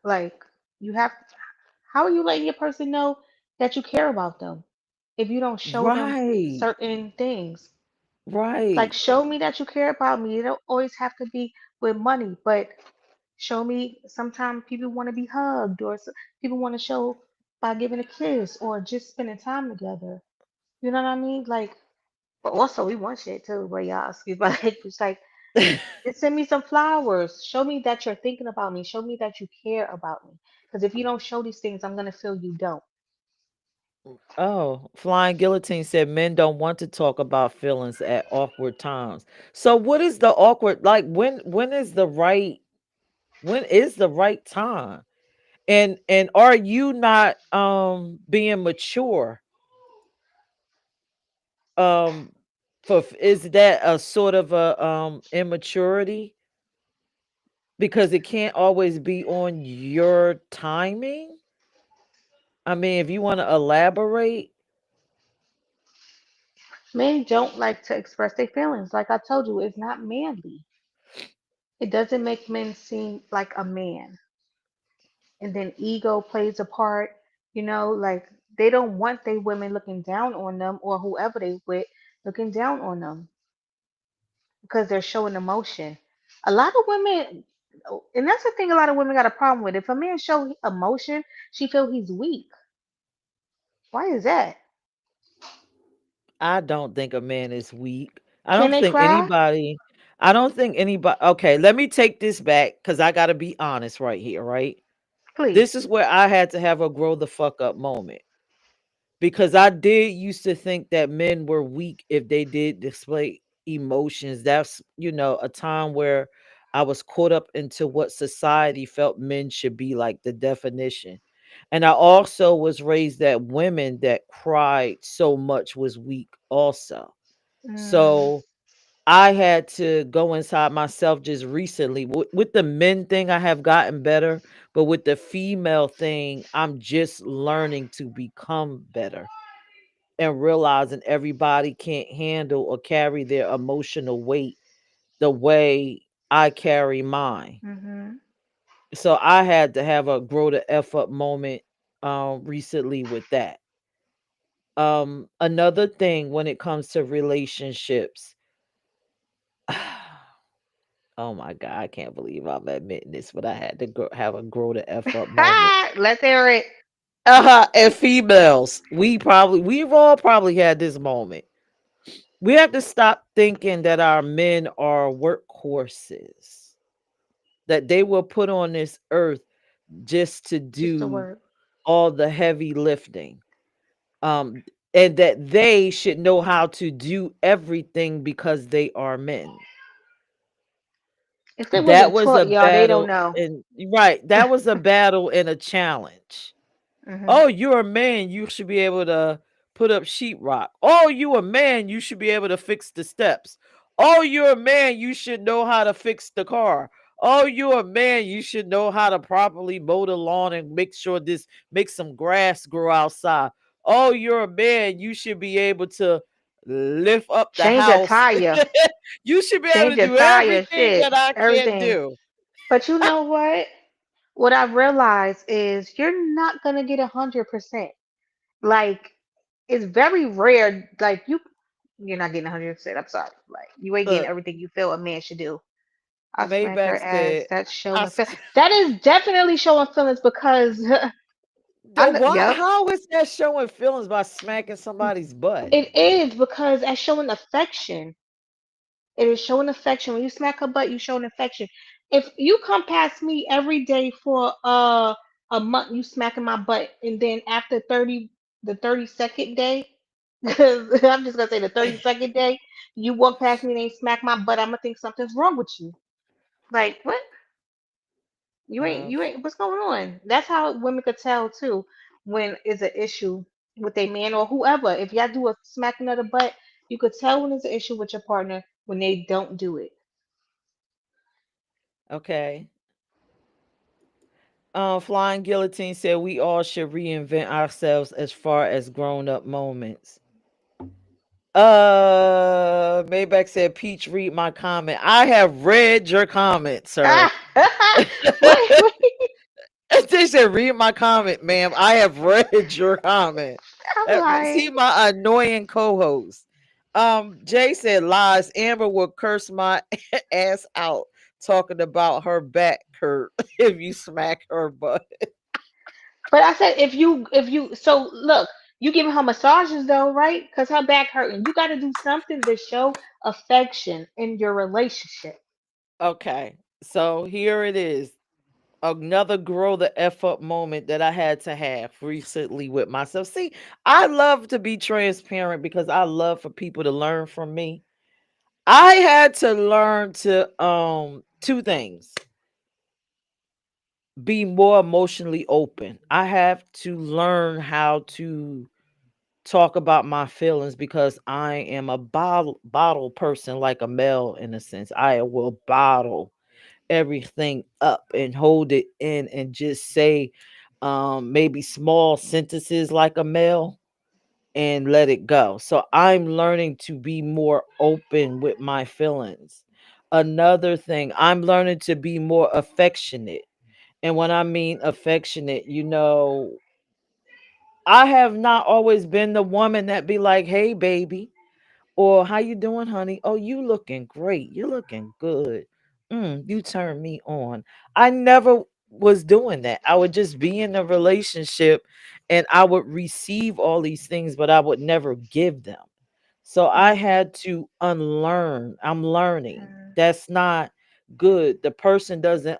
S3: Like you have how are you letting your person know that you care about them if you don't show them
S1: Right.
S3: certain things? Like
S1: Right.
S3: show me that you care about me. You don't always have to be with money, but show me sometimes people want to be hugged or people want to show by giving a kiss or just spending time together. You know what I mean? Like, but also we want shit too, but y'all, excuse my language. Like, just send me some flowers. Show me that you're thinking about me. Show me that you care about me. Because if you don't show these things, I'm gonna feel you don't.
S1: Oh, Flying Guillotine said men don't want to talk about feelings at awkward times. So what is the awkward like when is the right time? And are you not being mature? Um is that a sort of a immaturity because it can't always be on your timing? I mean, if you want to elaborate.
S3: Men don't like to express their feelings. Like I told you, it's not manly. It doesn't make men seem like a man. And then ego plays a part, like they don't want they women looking down on them or whoever they with looking down on them because they're showing emotion. A lot of women, and that's the thing a lot of women got a problem with. If a man show emotion, she feel he's weak. Why is that?
S1: I don't think a man is weak. I
S3: Can
S1: don't
S3: they
S1: think
S3: cry?
S1: anybody I don't think anybody okay, let me take this back because I gotta be honest right here, right? This
S3: Please.
S1: is where I had to have a grow the fuck up moment. Because I did used to think that men were weak if they did display emotions. That's, a time where I was caught up into what society felt men should be like, the definition. And I also was raised that women that cried so much was weak also.
S3: Mm,
S1: So I had to go inside myself just recently. With the men thing, I have gotten better, but with the female thing, I'm just learning to become better and realizing everybody can't handle or carry their emotional weight the way I carry mine.
S3: mhm.
S1: So I had to have a grow the F up moment recently with that. Another thing when it comes to relationships. Oh my god, I can't believe I'm admitting this, but I had to have a grow the F up moment.
S3: Let's hear it.
S1: And females, we've all probably had this moment. We have to stop thinking that our men are workhorses, that they were put on this earth just to
S3: Just a
S1: do
S3: word.
S1: all the heavy lifting. Um, and that they should know how to do everything because they are men.
S3: If they
S1: That
S3: wasn't
S1: was a
S3: taught, y'all, they don't
S1: battle,
S3: know.
S1: and right, that was a battle and a challenge.
S3: Mhm.
S1: Oh, you're a man, you should be able to put up sheetrock. Oh, you a man, you should be able to fix the steps. Oh, you're a man, you should know how to fix the car. Oh, you're a man, you should know how to properly mow the lawn and make some grass grow outside. Oh, you're a man, you should be able to lift up the
S3: Change a
S1: house.
S3: tire.
S1: You should be able
S3: Change
S1: to
S3: a
S1: do
S3: tire.
S1: everything
S3: Shit.
S1: that I can't
S3: Everything.
S1: do.
S3: But you know what? What I realized is you're not gonna get 100%. Like it's very rare. Like you're not getting 100%. I'm sorry. Like you ain't getting
S1: Look,
S3: everything you feel a man should do. I smack her
S1: Maybach
S3: ass.
S1: said,
S3: That's
S1: I
S3: showing. That is definitely showing feelings because I know.
S1: Why?
S3: Yep.
S1: How is that showing feelings by smacking somebody's butt?
S3: It is because that's showing affection. It is showing affection. When you smack her butt, you showing affection. If you come past me every day for a month, you smacking my butt, and then after 32nd day, because I'm just gonna say the 32nd day, you walk past me and ain't smack my butt, I'm gonna think something's wrong with you. Like what?
S1: Uh,
S3: You ain't what's going on? That's how women could tell too when is an issue with a man or whoever. If y'all do a smacking of the butt, you could tell when it's an issue with your partner when they don't do it.
S1: okay. Flying Guillotine said we all should reinvent ourselves as far as grown up moments. Maybach said, Peach, read my comment. I have read your comment, sir.
S3: Ah, wait, wait.
S1: They said, read my comment, ma'am. I have read your comment.
S3: I'm
S1: See
S3: like,
S1: my annoying co-host. Jay said lies. Amber will curse my ass out talking about her back hurt if you smack her butt.
S3: but I said if you so look, you giving her massages though, right? Because her back hurting. You got to do something to show affection in your relationship.
S1: Okay, so here it is. Another grow the F up moment that I had to have recently with myself. See, I love to be transparent because I love for people to learn from me. I had to learn to two things. Be more emotionally open. I have to learn how to talk about my feelings because I am a bottle person like a male in a sense. I will bottle everything up and hold it in and just say maybe small sentences like a male and let it go. So I'm learning to be more open with my feelings. Another thing, I'm learning to be more affectionate. And when I mean affectionate, I have not always been the woman that be like, "Hey baby," or "How you doing, honey? Oh, you looking great. You're looking good. You turn me on." I never was doing that. I would just be in a relationship and I would receive all these things, but I would never give them. So I
S3: Mm,
S1: had to unlearn. I'm learning.
S3: mm,
S1: That's not good. The person doesn't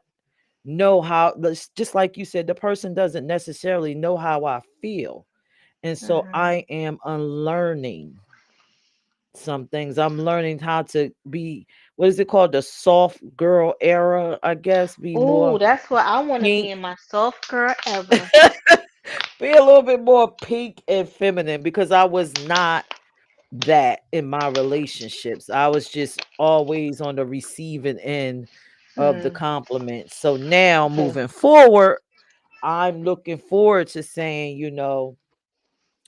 S1: know how, just like you said, the person doesn't necessarily know how I feel. And so
S3: mhm.
S1: I am unlearning some things. I'm learning how to be, what is it called? The soft girl era, I guess, be
S3: Ooh,
S1: more
S3: that's what I want to be
S1: pink.
S3: in my soft girl ever.
S1: Be a little bit more pink and feminine because I was not that in my relationships. I was just always on the receiving end of the
S3: Hmm.
S1: compliments. So now
S3: Okay.
S1: moving forward, I'm looking forward to saying,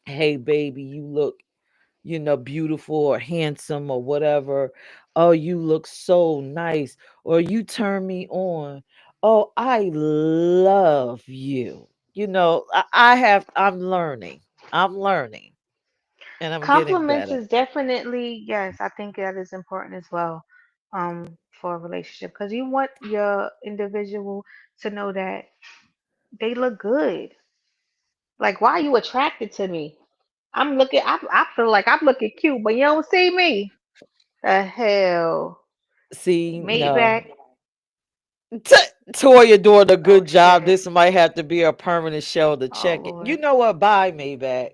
S1: hey baby, you look, beautiful or handsome or whatever. Oh, you look so nice. Or you turn me on. Oh, I love you. I'm learning. I'm learning and I'm getting
S3: Compliments
S1: better.
S3: is definitely, yes, I think that is important as well, for a relationship because you want your individual to know that they look good. Like, why are you attracted to me? I feel like I'm looking cute, but you don't see me. The hell,
S1: See,
S3: Maybach.
S1: no. T- Toya doing a
S3: Oh
S1: good job.
S3: shit.
S1: This might have to be a permanent show to
S3: Oh
S1: check it. You
S3: Lord.
S1: know what? Bye, Maybach.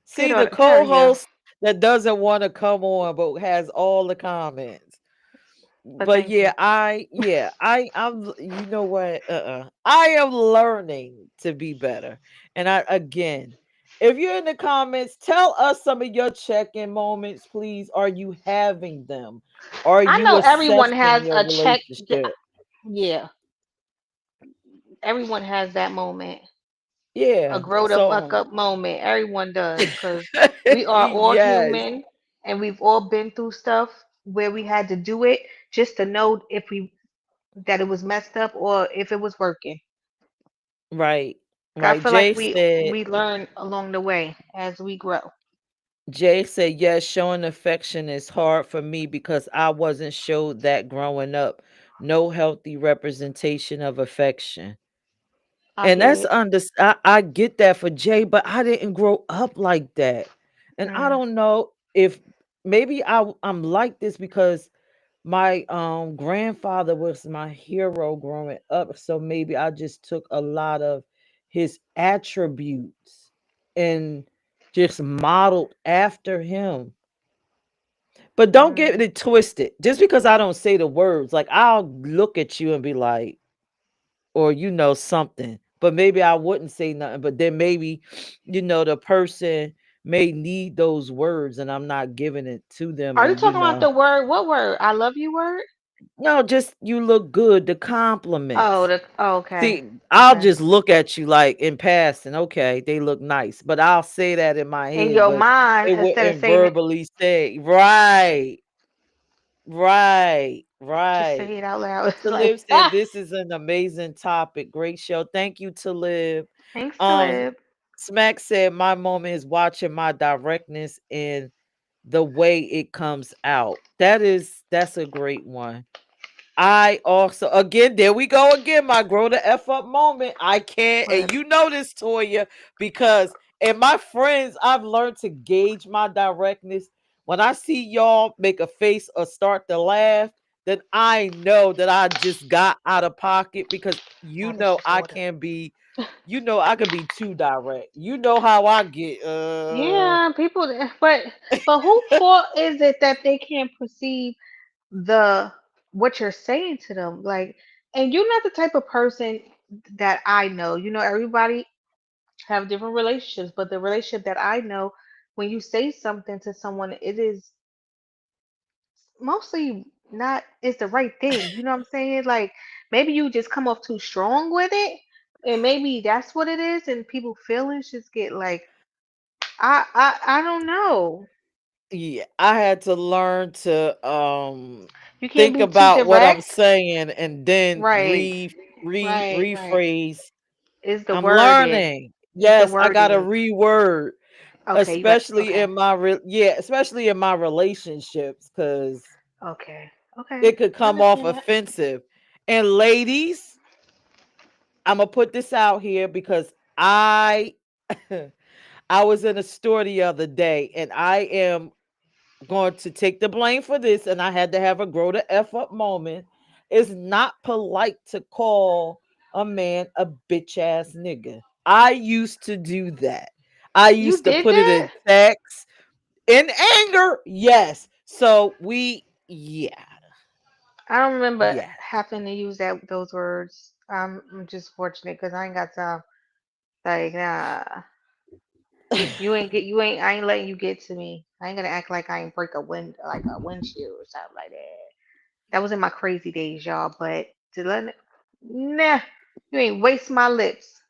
S1: See, the
S3: Get her, yeah.
S1: co-host that doesn't want to come on but has all the comments.
S3: But
S1: But
S3: thank you.
S1: I'm you know what? I am learning to be better. And I again, if you're in the comments, tell us some of your check-in moments, please. Are you having them? Are
S3: I
S1: you
S3: know everyone
S1: assessing
S3: has
S1: your
S3: a check.
S1: relationship?
S3: Yeah, everyone has that moment, a
S1: Yeah.
S3: grow the fuck
S1: So
S3: up moment. Everyone does, because we are all
S1: yes,
S3: human and we've all been through stuff where we had to do it just to know if we that it was messed up or if it was working.
S1: right.
S3: I
S1: Right.
S3: feel like we learn along the way as we grow.
S1: Jay said, yes, showing affection is hard for me because I wasn't showed that growing up. No healthy representation of affection.
S3: I
S1: And
S3: get
S1: that's
S3: it.
S1: I get that for Jay, but I didn't grow up like that. And I
S3: Mm.
S1: don't know if maybe I'm like this because my grandfather was my hero growing up. So maybe I just took a lot of his attributes and just modeled after him. But don't get
S3: Mm.
S1: it twisted. Just because I don't say the words, like I'll look at you and be like, or something. But maybe I wouldn't say nothing. But then maybe, the person may need those words and I'm not giving it to them.
S3: Are you
S1: And
S3: talking about the word? What word? I love you word?
S1: no, just you look good, the
S3: Oh,
S1: compliments.
S3: okay.
S1: See, I'll
S3: Okay.
S1: just look at you like in passing, okay, they look nice. But I'll say that in my
S3: In
S1: head,
S3: your
S1: but
S3: mind
S1: it
S3: instead of
S1: wouldn't
S3: saying it,
S1: verbally say, right, right,
S3: just
S1: right.
S3: say it out loud. It's like,
S1: Talib said, "This is an amazing topic. Great show. Thank you, Talib."
S3: thanks to
S1: Um,
S3: live.
S1: Smack said, "My moment is watching my directness and the way it comes out." That's a great one. I also, again, there we go again, my grow the F up moment. I can't, and
S3: But
S1: you know this, Toya, because and my friends, I've learned to gauge my directness. When I see y'all make a face or start to laugh, then I know that I just got out of pocket because
S3: oh, this is
S1: I
S3: water.
S1: can be, I can be too direct. You know how I get.
S3: Yeah, people, but who fault is it that they can't perceive the what you're saying to them? Like, and you're not the type of person that I know. You know, everybody have different relationships, but the relationship that I know, when you say something to someone, it is mostly not is the right thing. You know what I'm saying? Like maybe you just come off too strong with it, and maybe that's what it is, and people feelings just get like I don't know.
S1: Yeah, I had to learn to
S3: You can't
S1: think
S3: be too
S1: about what I'm
S3: direct.
S1: saying and then
S3: Right, right.
S1: rephrase.
S3: Is the
S1: I'm
S3: wording?
S1: learning.
S3: It's the
S1: Yes, I got to
S3: wording.
S1: reword,
S3: Okay, you got
S1: especially
S3: okay,
S1: in especially in my relationships cuz
S3: okay, okay.
S1: it could
S3: I
S1: come off
S3: understand that.
S1: offensive. And ladies, I'm going to put this out here because I I was in a store the other day and I am going to take the blame for this, and I had to have a grow the F up moment. It's not polite to call a man a bitch ass nigga. I used to do that. I
S3: You
S1: used to
S3: did
S1: put it
S3: that?
S1: in text in anger. Yes. So yeah,
S3: I don't remember
S1: yeah,
S3: having to use those words. I'm just fortunate because I ain't got time. Like, nah, you ain't. I ain't letting you get to me. I ain't gonna act like I ain't break a windshield or something like that. That was in my crazy days, y'all. But to let, nah, you ain't waste my lips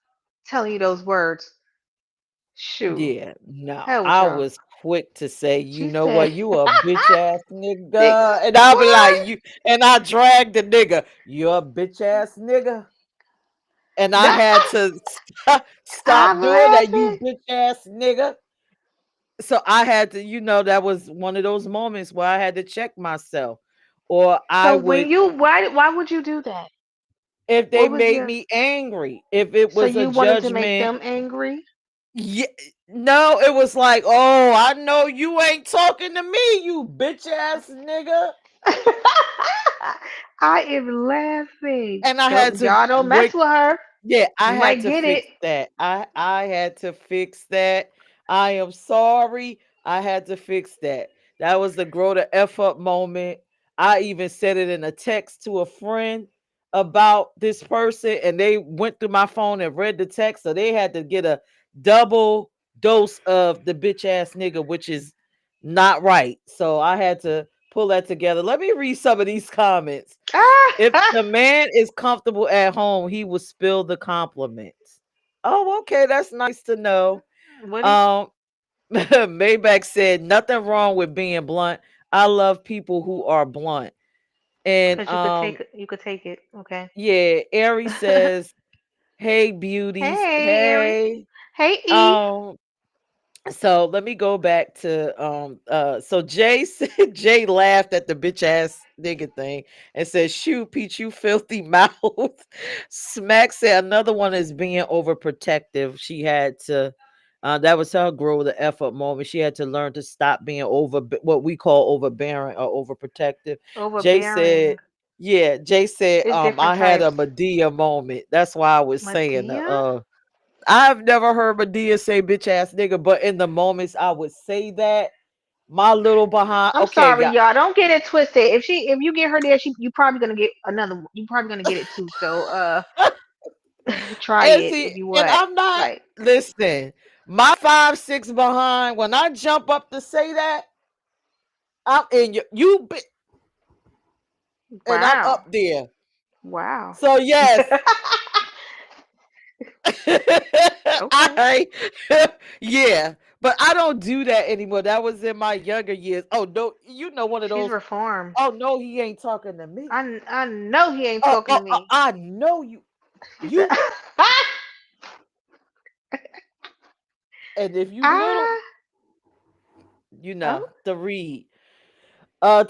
S3: telling you those words. Shoot,
S1: yeah. No,
S3: hell with
S1: I
S3: y'all.
S1: was quick to say, you
S3: She
S1: know
S3: said,
S1: what, you a bitch ass
S3: nigga,
S1: nigga, and I'll be like,
S3: what?
S1: you, and I dragged the nigga, you a bitch ass nigga. And I
S3: Nah,
S1: had to
S3: I'm
S1: stop doing that, you
S3: laughing.
S1: bitch ass nigga. So I had to, that was one of those moments where I had to check myself. Or I
S3: So when
S1: would,
S3: you why would you do that?
S1: if they
S3: What was
S1: made
S3: your
S1: me angry, if it
S3: so
S1: was a
S3: you wanted to make
S1: judgment,
S3: them angry?
S1: yeah, no, it was like, oh, I know you ain't talking to me, you bitch ass nigga.
S3: I am laughing.
S1: And I had
S3: Don't
S1: to
S3: y'all don't mess
S1: wake.
S3: with her.
S1: Yeah, I
S3: You
S1: had
S3: might
S1: to
S3: get it.
S1: fix that. I had to fix that. I am sorry. I had to fix that. That was the grow the F up moment. I even said it in a text to a friend about this person, and they went through my phone and read the text. So they had to get a double dose of the bitch ass nigga, which is not right. So I had to pull that together. Let me read some of these comments. If
S3: Ah,
S1: the man is comfortable at home, he will spill the compliments. Oh, okay, that's nice to know.
S3: what he
S1: Um, Maybach said nothing wrong with being blunt. I love people who are blunt. And
S3: because you could take it. Okay.
S1: yeah, Ari says, "Hey, beauties.
S3: Hey, Aries.
S1: Hey."
S3: Hey, E.
S1: Um, so let me go back to so Jay said Jay laughed at the bitch ass nigga thing and said, shoot, Peach, you filthy mouth. Smack said another one is being overprotective. She had to that was her grow the F up moment. She had to learn to stop being what we call overbearing or overprotective. Jay said,
S3: Overbearing.
S1: yeah, Jay said,
S3: It's different
S1: I had a
S3: types.
S1: Medea moment. That's why I was saying
S3: Medea?
S1: I've never heard Medea say bitch ass nigga, but in the moments I would say that, my little behind.
S3: I'm
S1: Okay,
S3: sorry,
S1: yeah.
S3: y'all. Don't get it twisted. If you get her there, you probably gonna get another one. You probably gonna get it too. So try
S1: And
S3: it
S1: see,
S3: if you
S1: and
S3: what.
S1: I'm not
S3: Like,
S1: listen. My 5'6" behind. When I jump up to say that, I'm in and I'm
S3: wow.
S1: up there.
S3: Wow.
S1: So yes,
S3: Okay.
S1: I yeah, but I don't do that anymore. That was in my younger years. Oh no, one of
S3: She's
S1: those.
S3: reformed.
S1: Oh no, he ain't talking to me.
S3: I know he ain't talking to me.
S1: I know you.
S3: He said,
S1: You and if you little,
S3: ah, oh,
S1: to read.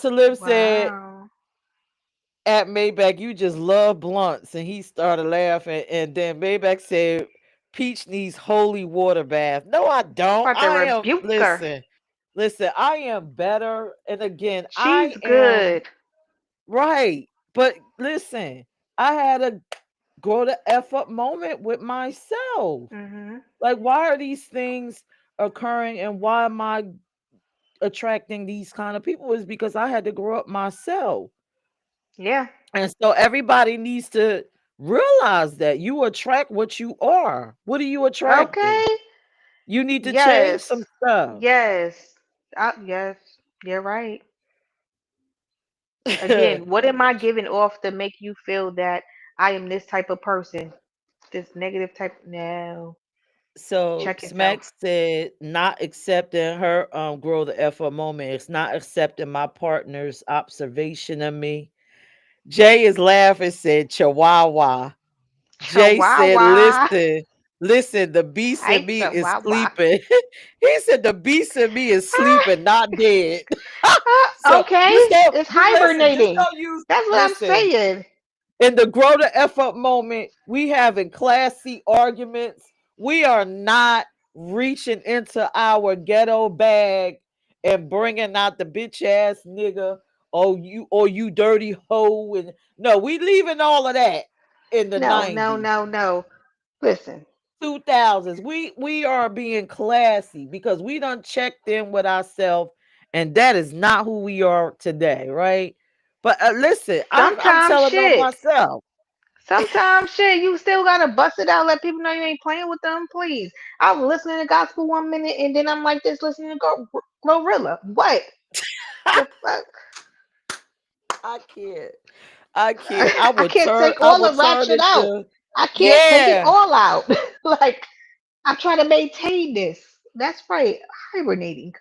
S1: To live said
S3: wow.
S1: at Maybach, you just love blunts, and he started laughing. And then Maybach said, Peach needs holy water bath. No, I don't.
S3: About to
S1: I am
S3: rebuke her.
S1: listen, I am better. And again,
S3: She's
S1: I am
S3: good.
S1: right. But listen, I had a grow the F up moment with myself.
S3: Mhm.
S1: Like, why are these things occurring and why am I attracting these kind of people? Is because I had to grow up myself.
S3: Yeah.
S1: And so everybody needs to realize that you attract what you are. What are you
S3: Okay.
S1: attracting? You need to change some
S3: Yes.
S1: stuff.
S3: Yes. Yes. You're right. Again, what am I giving off to make you feel that I am this type of person? This negative type? No.
S1: So
S3: Check
S1: Smack
S3: yourself.
S1: said not accepting her grow the F up moment. It's not accepting my partner's observation of me. Jay is laughing, said Chihuahua. Jay said,
S3: Chihuahua.
S1: listen, the beast in
S3: Hi,
S1: me is
S3: Chihuahua.
S1: sleeping. He said the beast in me is sleeping, not dead. So
S3: Okay. It's
S1: just
S3: hibernating.
S1: don't use
S3: That's what I'm
S1: listen.
S3: saying.
S1: In the grow the F up moment, we having classy arguments. We are not reaching into our ghetto bag and bringing out the bitch ass nigga, or you dirty hoe, and no, we leaving all of that in the
S3: No, no,
S1: 90s.
S3: no, no. Listen,
S1: 2000s. We are being classy because we done checked in with ourselves, and that is not who we are today, right? But listen, I'm
S3: sometimes
S1: telling on
S3: shit.
S1: myself.
S3: Sometimes shit, you still gotta bust it out, let people know you ain't playing with them, please. I was listening to gospel 1 minute and then I'm like this listening to Glorilla. What the fuck?
S1: I can't. I can't. I
S3: I
S1: would
S3: can't
S1: turn.
S3: take
S1: I
S3: all
S1: would
S3: the
S1: turn
S3: ratchet
S1: it
S3: out.
S1: to.
S3: I can't take it
S1: Yeah.
S3: all out. Like I'm trying to maintain this. That's right. Hibernating.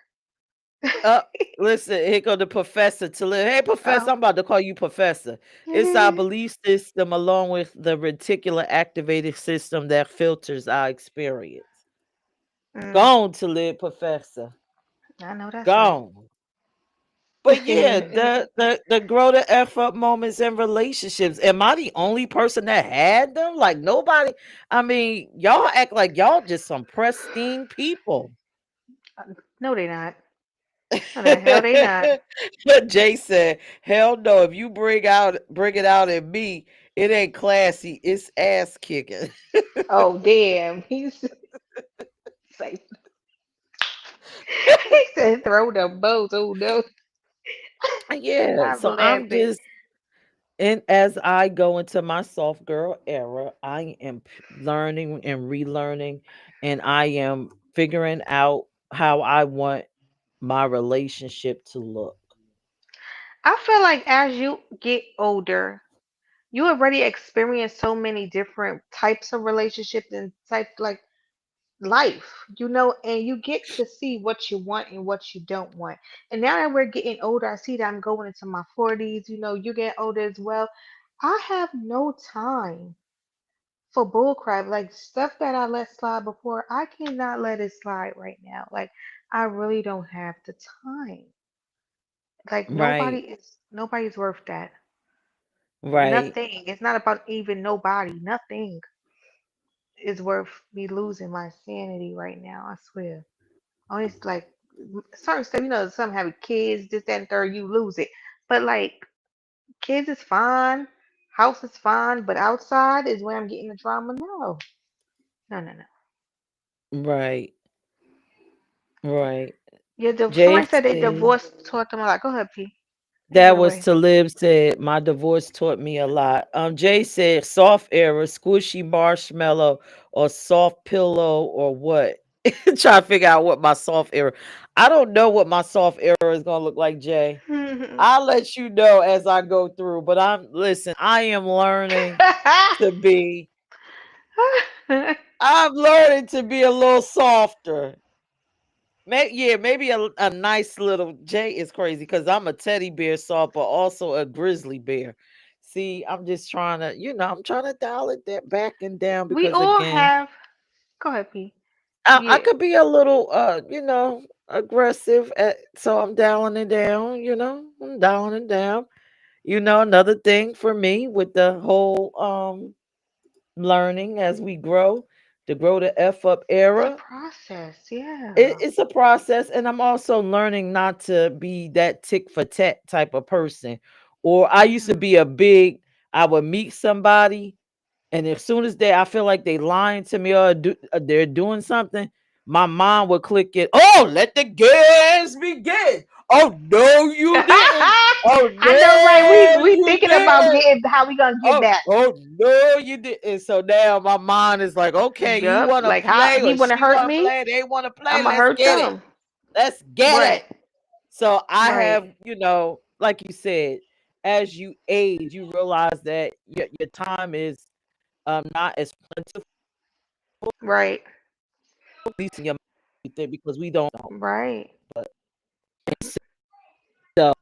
S1: Uh, listen, here go the professor to live. Hey, professor,
S3: Oh.
S1: I'm about to call you professor. It's our belief system along with the reticular activated system that filters our experience.
S3: Mm,
S1: Gone to live, professor.
S3: I know that's right.
S1: Gone. But yeah, the grow the F up moments in relationships. Am I the only person that had them? Like nobody. I mean, y'all act like y'all just some pristine people.
S3: No, they not. No, the hell they not.
S1: Jay said, "Hell no! If you bring it out in me, it ain't classy. It's ass kicking."
S3: Oh damn. He's like he said throw the boat. Oh no.
S1: Yeah,
S3: I'm
S1: so I'm
S3: laughing.
S1: just and as I go into my soft girl era, I am learning and relearning, and I am figuring out how I want my relationship to look.
S3: I feel like as you get older, you already experience so many different types of relationships and type like life, and you get to see what you want and what you don't want. And now that we're getting older, I see that I'm going into my 40s, you get older as well. I have no time for bullcrap. Like stuff that I let slide before, I cannot let it slide right now. Like I really don't have the time. Like
S1: Right,
S3: nobody's worth that.
S1: right.
S3: Nothing. It's not about even nobody. Nothing is worth me losing my sanity right now. I swear. Only like certain stuff, some having kids, this, that, and third, you lose it. But like kids is fine, house is fine, but outside is where I'm getting the drama. No, no, no, no.
S1: Right, right. Jay
S3: Somebody said they
S1: said
S3: divorced taught them a lot. Go ahead, P.
S1: that was
S3: Anyway.
S1: to live said my divorce taught me a lot. Jay said soft era, squishy marshmallow, or soft pillow, or what? Try to figure out what my soft era. I don't know what my soft era is gonna look like, Jay. I'll let you know as I go through. But I am learning to be. I'm learning to be a little softer. Maybe a nice little Jay is crazy because I'm a teddy bear soft, but also a grizzly bear. See, I'm just trying to, I'm trying to dial it that back and down
S3: We
S1: because
S3: all
S1: again,
S3: have. Go ahead, P.
S1: I
S3: Yeah.
S1: could be a little aggressive so I'm dialing it down, I'm dialing it down. Another thing for me with the whole learning as we grow, to grow the F up
S3: It's a
S1: era.
S3: process. Yeah.
S1: It's a process, and I'm also learning not to be that tick for tat type of person. Or I used to
S3: Hmm.
S1: be I would meet somebody, and as soon as I feel like they lying to me or they're doing something, my mind would click it. Oh, let the games begin. Oh no, you didn't. Oh
S3: I know, right? We
S1: no,
S3: we
S1: you
S3: thinking about
S1: didn't.
S3: getting how we gonna get back.
S1: Oh no, you did. And so now my mind is like, okay, you
S3: Yup.
S1: want to
S3: Like how
S1: play
S3: he
S1: or
S3: wanna
S1: she
S3: hurt
S1: want to
S3: me,
S1: play? They want to play.
S3: I'ma
S1: Let's
S3: hurt
S1: get it.
S3: them.
S1: Let's get
S3: Right.
S1: it. So I
S3: Right.
S1: have, like you said, as you age, you realize that your time is not as plentiful,
S3: Right.
S1: at least in your mind, you think, because we don't know.
S3: Right.
S1: But so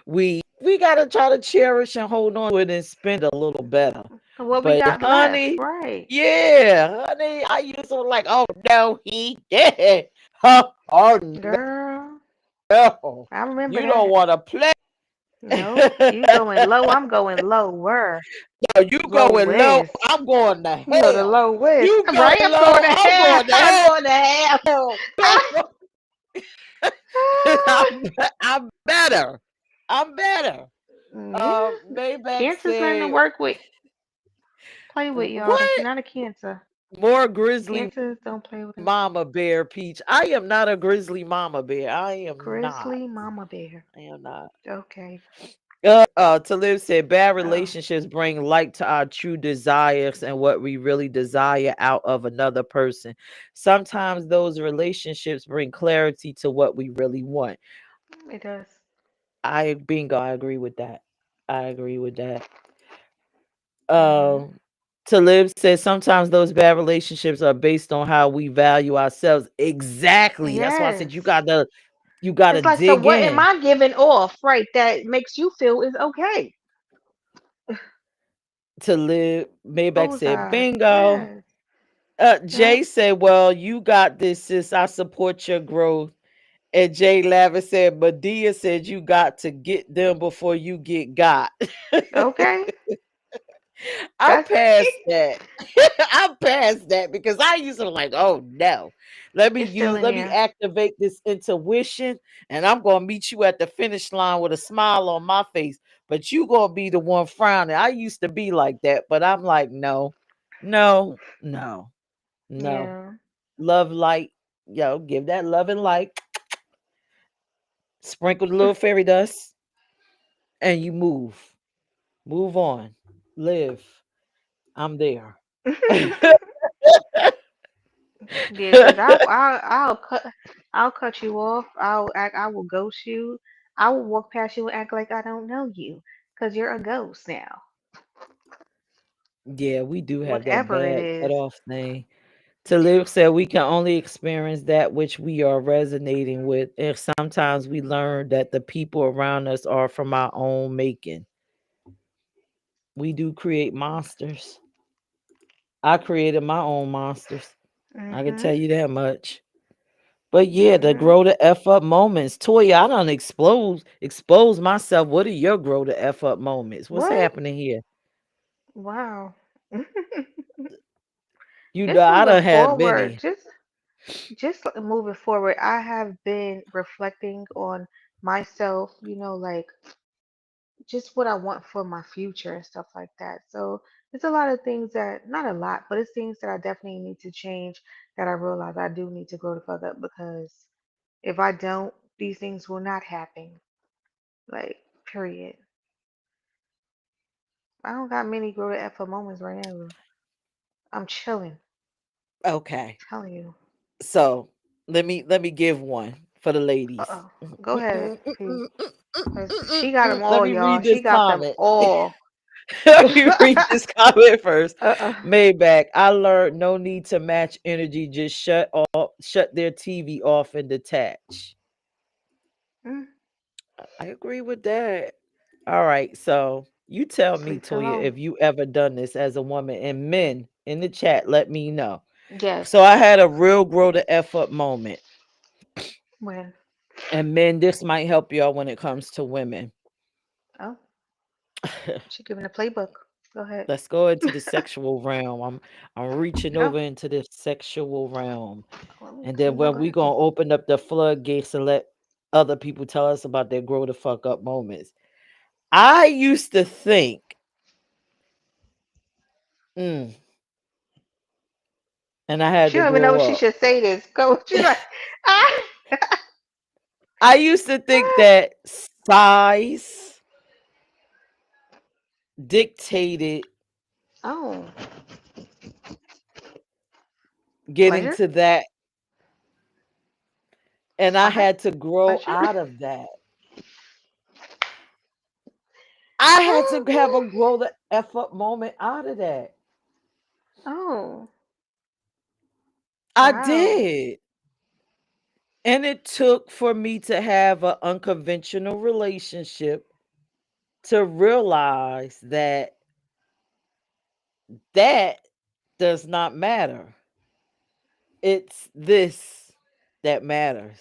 S1: we gotta try to cherish and hold on to it and spend a little better.
S3: What we
S1: But
S3: got left.
S1: honey,
S3: Right.
S1: yeah, honey, I used to like, oh no, he did. Oh
S3: Girl.
S1: no,
S3: I remember
S1: you don't
S3: that.
S1: want to play.
S3: Nope. You going low, I'm going lower.
S1: No, you going low,
S3: Lowest.
S1: I'm going to
S3: The
S1: hell.
S3: lowest.
S1: You going
S3: Right? I'm
S1: low,
S3: going to
S1: I'm
S3: hell.
S1: going to
S3: I'm
S1: hell.
S3: going to hell.
S1: Bitch, I'm better. I'm better.
S3: Yeah,
S1: Maybach
S3: cancer's nothing to
S1: said,
S3: work with, play with, y'all. That's
S1: "What?
S3: not a cancer.
S1: More grizzly
S3: Cancers don't play with us.
S1: mama bear, Peach? I am not a grizzly mama bear. I am not.
S3: Grizzly mama bear.
S1: I am not."
S3: Okay.
S1: Talib said, "Bad
S3: Oh,
S1: relationships bring light to our true desires and what we really desire out of another person. Sometimes those relationships bring clarity to what we really want."
S3: it does.
S1: Bingo, I agree with that. I agree with that.
S3: Hmm.
S1: Um, Talib says sometimes those bad relationships are based on how we value ourselves. Exactly. That's why I said
S3: Yes.
S1: you gotta
S3: It's like, so
S1: dig
S3: what am
S1: in.
S3: I giving off, right, that makes you feel is okay?
S1: Talib Maybach said,
S3: Bullseye.
S1: bingo.
S3: Yes. Yep.
S1: Jay said, "Well, you got this, sis. I support your growth." And Jay Lavis said, "Medea said you got to get them before you get got."
S3: Okay.
S1: I'm
S3: That's
S1: past that. I'm past that because I used to like, oh no.
S3: it's still in
S1: Let me
S3: there.
S1: activate this intuition, and I'm gonna meet you at the finish line with a smile on my face. But you gonna be the one frowning. I used to be like that, but I'm like, no, no, no, no.
S3: Yeah.
S1: Love light, give that love and light, sprinkle the little fairy dust, and you move. Move on. Live. I'm there.
S3: Yeah, cause I'll cut you off. I will ghost you. I will walk past you and act like I don't know you, cause you're a ghost now.
S1: Yeah, we do have that
S3: Whatever it
S1: bad cut
S3: is.
S1: off thing. Talib said we can only experience that which we are resonating with. And sometimes we learn that the people around us are from our own making. We do create monsters. I created my own monsters. I can
S3: Mhm.
S1: tell you that much. But yeah, the
S3: Mhm.
S1: grow the F up moments. Toya, I don't expose myself. What are your grow the F up moments? What's
S3: What?
S1: happening here?
S3: Wow.
S1: You know,
S3: Just
S1: I
S3: moving
S1: don't have
S3: forward.
S1: many.
S3: Just moving forward. I have been reflecting on myself. Like just what I want for my future and stuff like that. So it's a lot of things that, not a lot, but it's things that I definitely need to change, that I realize I do need to grow the fuck up, because if I don't, these things will not happen. Like, period. I don't got many grow the F up moments right now. I'm chilling,
S1: Okay.
S3: telling you.
S1: So let me give one for the
S3: Uh
S1: ladies.
S3: oh. Go ahead, P. Because she got them
S1: Let
S3: all,
S1: me
S3: y'all.
S1: read
S3: She
S1: this
S3: got them
S1: comment.
S3: all.
S1: Let me read this comment first.
S3: Uh-uh.
S1: Maybach, I learned no need to match energy. Just shut their TV off and detach.
S3: Mm,
S1: I agree with that. All right. So you tell
S3: just
S1: me,
S3: leave it
S1: Toya,
S3: alone.
S1: if you ever done this as a woman, and men in the chat, let me know. So
S3: Yes.
S1: I had a real grow the F up moment.
S3: When?
S1: And men, this might help y'all when it comes to women.
S3: Oh, she giving a playbook. Go ahead.
S1: Let's go into the sexual realm. I'm reaching
S3: Oh,
S1: over into the sexual realm.
S3: let me
S1: And
S3: clean
S1: then
S3: my
S1: when we
S3: glasses.
S1: gonna open up the floodgates and let other people tell us about their grow the fuck up moments. I used to think, mm, and I had
S3: She
S1: to
S3: don't even know
S1: grow
S3: if she
S1: up.
S3: should say this. Go. She's like, ah.
S1: I used to think that size dictated
S3: Oh,
S1: getting
S3: pleasure,
S1: to that, and I
S3: fun,
S1: had to grow
S3: pleasure.
S1: out of that. I had to have a grow the F up moment out of that.
S3: Oh,
S1: I
S3: wow.
S1: did. And it took for me to have an unconventional relationship to realize that that does not matter. It's this that matters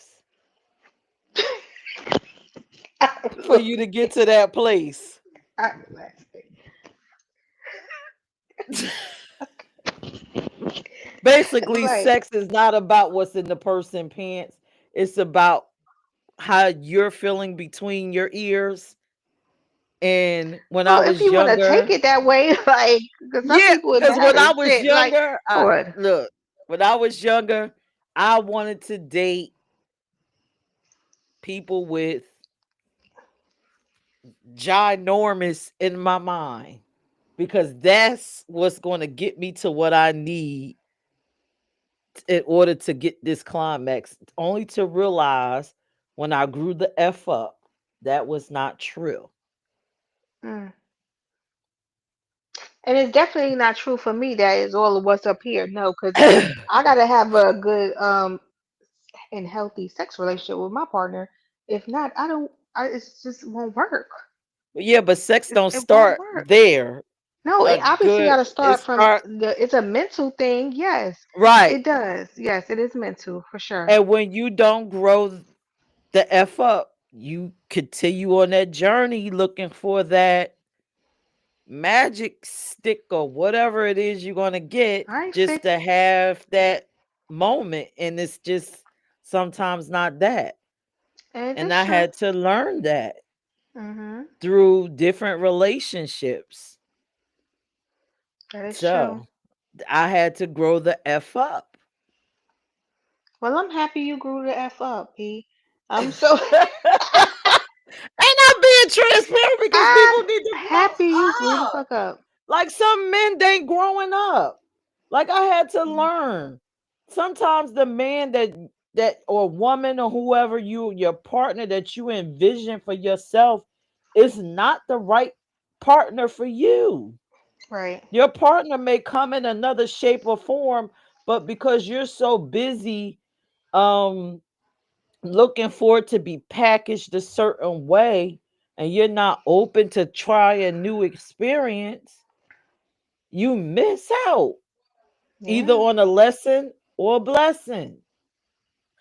S3: I'm
S1: for you to get to that place.
S3: laughing.
S1: Basically,
S3: Like,
S1: sex is not about what's in the person pants. It's about how you're feeling between your ears. And when I
S3: Well, if
S1: was
S3: you want to take
S1: younger,
S3: it that way, like, because some
S1: yeah,
S3: people it
S1: because when I
S3: matters.
S1: was
S3: Shit, like,
S1: younger,
S3: what?
S1: look, when I was younger, I wanted to date people with ginormous in my mind because that's what's going to get me to what I need in order to get this climax. Only to realize when I grew the F up, that was not true.
S3: Mm. And it's definitely not true for me that is all of what's up here. No, because I gotta have a good and healthy sex relationship with my partner. If not, I don't. It's just won't work.
S1: Yeah, but sex don't
S3: It won't
S1: start
S3: work.
S1: there.
S3: No,
S1: A
S3: it obviously
S1: good
S3: got to
S1: it
S3: start from
S1: start
S3: the. It's a mental thing. Yes,
S1: right.
S3: it does. Yes, it is mental for sure.
S1: And when you don't grow the F up, you continue on that journey looking for that magic stick or whatever it is you're gonna get
S3: I ain't
S1: just
S3: fixed.
S1: to have that moment. And it's just sometimes not that.
S3: And
S1: And
S3: it's
S1: I
S3: true.
S1: had to learn that
S3: Mhm.
S1: through different relationships.
S3: That is true.
S1: So I had to grow the F up.
S3: Well, I'm happy you grew the f up, P. I'm so.
S1: And I'm being transparent because
S3: I'm
S1: people need to
S3: happy you grew
S1: grow
S3: the
S1: up.
S3: fuck up.
S1: Like some men, they ain't growing up. Like I had to
S3: Mm.
S1: learn. Sometimes the man that or woman or whoever your partner that you envision for yourself is not the right partner for you.
S3: Right.
S1: Your partner may come in another shape or form, but because you're so busy um looking for it to be packaged a certain way and you're not open to try a new experience, you miss out either
S3: Yeah.
S1: on a lesson or a blessing.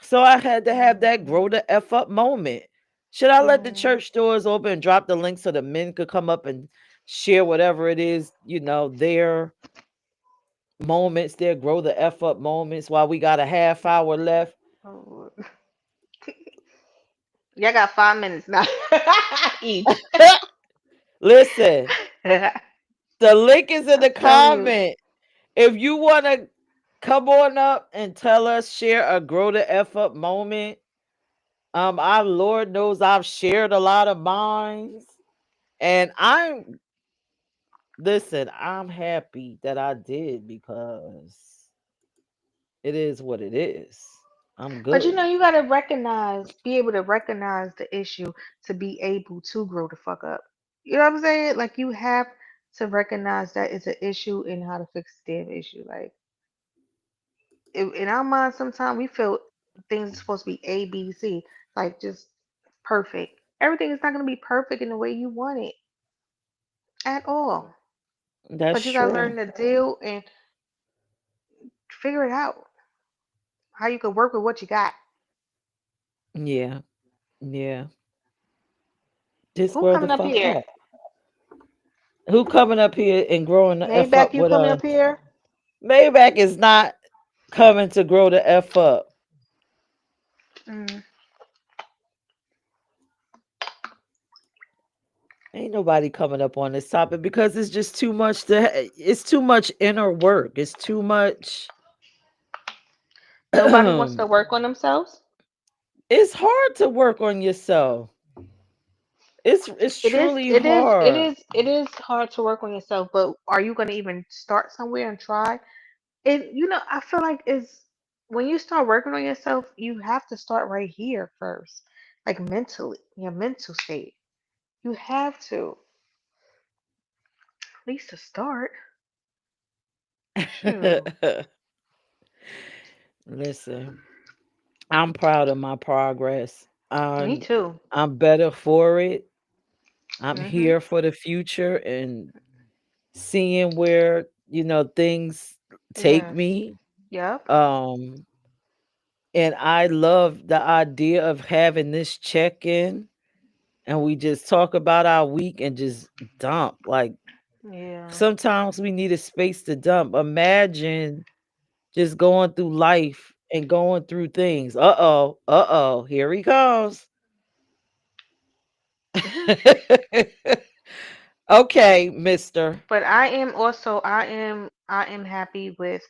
S1: So I had to have that
S3: Mhm.
S1: grow the F up moment. Should I let the
S3: Mhm.
S1: church doors open and drop the link so the men could come up and share whatever it is, their moments, their grow the F up moments while we got a half hour left?
S3: Oh, y'all got 5 minutes now each.
S1: Listen, the link is in
S3: I'm
S1: the
S3: telling you.
S1: comment. If you want to come on up and tell us, share a grow the F up moment. Our Lord knows I've shared a lot of mines. And I'm happy that I did because it is what it is. I'm
S3: But
S1: good.
S3: you gotta recognize, be able to recognize the issue to be able to grow the fuck up. You know what I'm saying? Like you have to recognize that it's an issue and how to fix the damn issue. Like in our minds, sometimes we feel things are supposed to be A, B, C, like just perfect. Everything is not gonna be perfect in the way you want it at all.
S1: That's
S3: But you gotta
S1: true.
S3: learn to deal and figure it out how you can work with what you got.
S1: Yeah. Yeah. Just
S3: Who
S1: grow the
S3: coming up
S1: fuck
S3: here?
S1: up. Who coming up here and growing the F
S3: Maybach,
S1: up
S3: you
S1: with
S3: coming
S1: us?
S3: up here?
S1: Maybach is not coming to grow the F up.
S3: Mm.
S1: Ain't nobody coming up on this topic because it's just too much it's too much inner work. It's too much
S3: Nobody wants to work on themselves.
S1: it's hard to work on yourself. It's
S3: It is,
S1: truly
S3: it is, it
S1: hard.
S3: is, it is hard to work on yourself, but are you going to even start somewhere and try? And I feel like it's when you start working on yourself, you have to start right here first, like mentally, your mental state. You have to, at least to start. Shoot,
S1: Listen, I'm proud of my progress.
S3: me too.
S1: I'm better for it. I'm
S3: Mhm.
S1: here for the future and seeing where, things take
S3: Yes.
S1: me.
S3: Yep.
S1: Um, and I love the idea of having this check-in and we just talk about our week and just dump. Like
S3: Yeah.
S1: sometimes we need a space to dump. Imagine just going through life and going through things. Uh-oh, here he comes. Okay, mister.
S3: But I am also I am happy with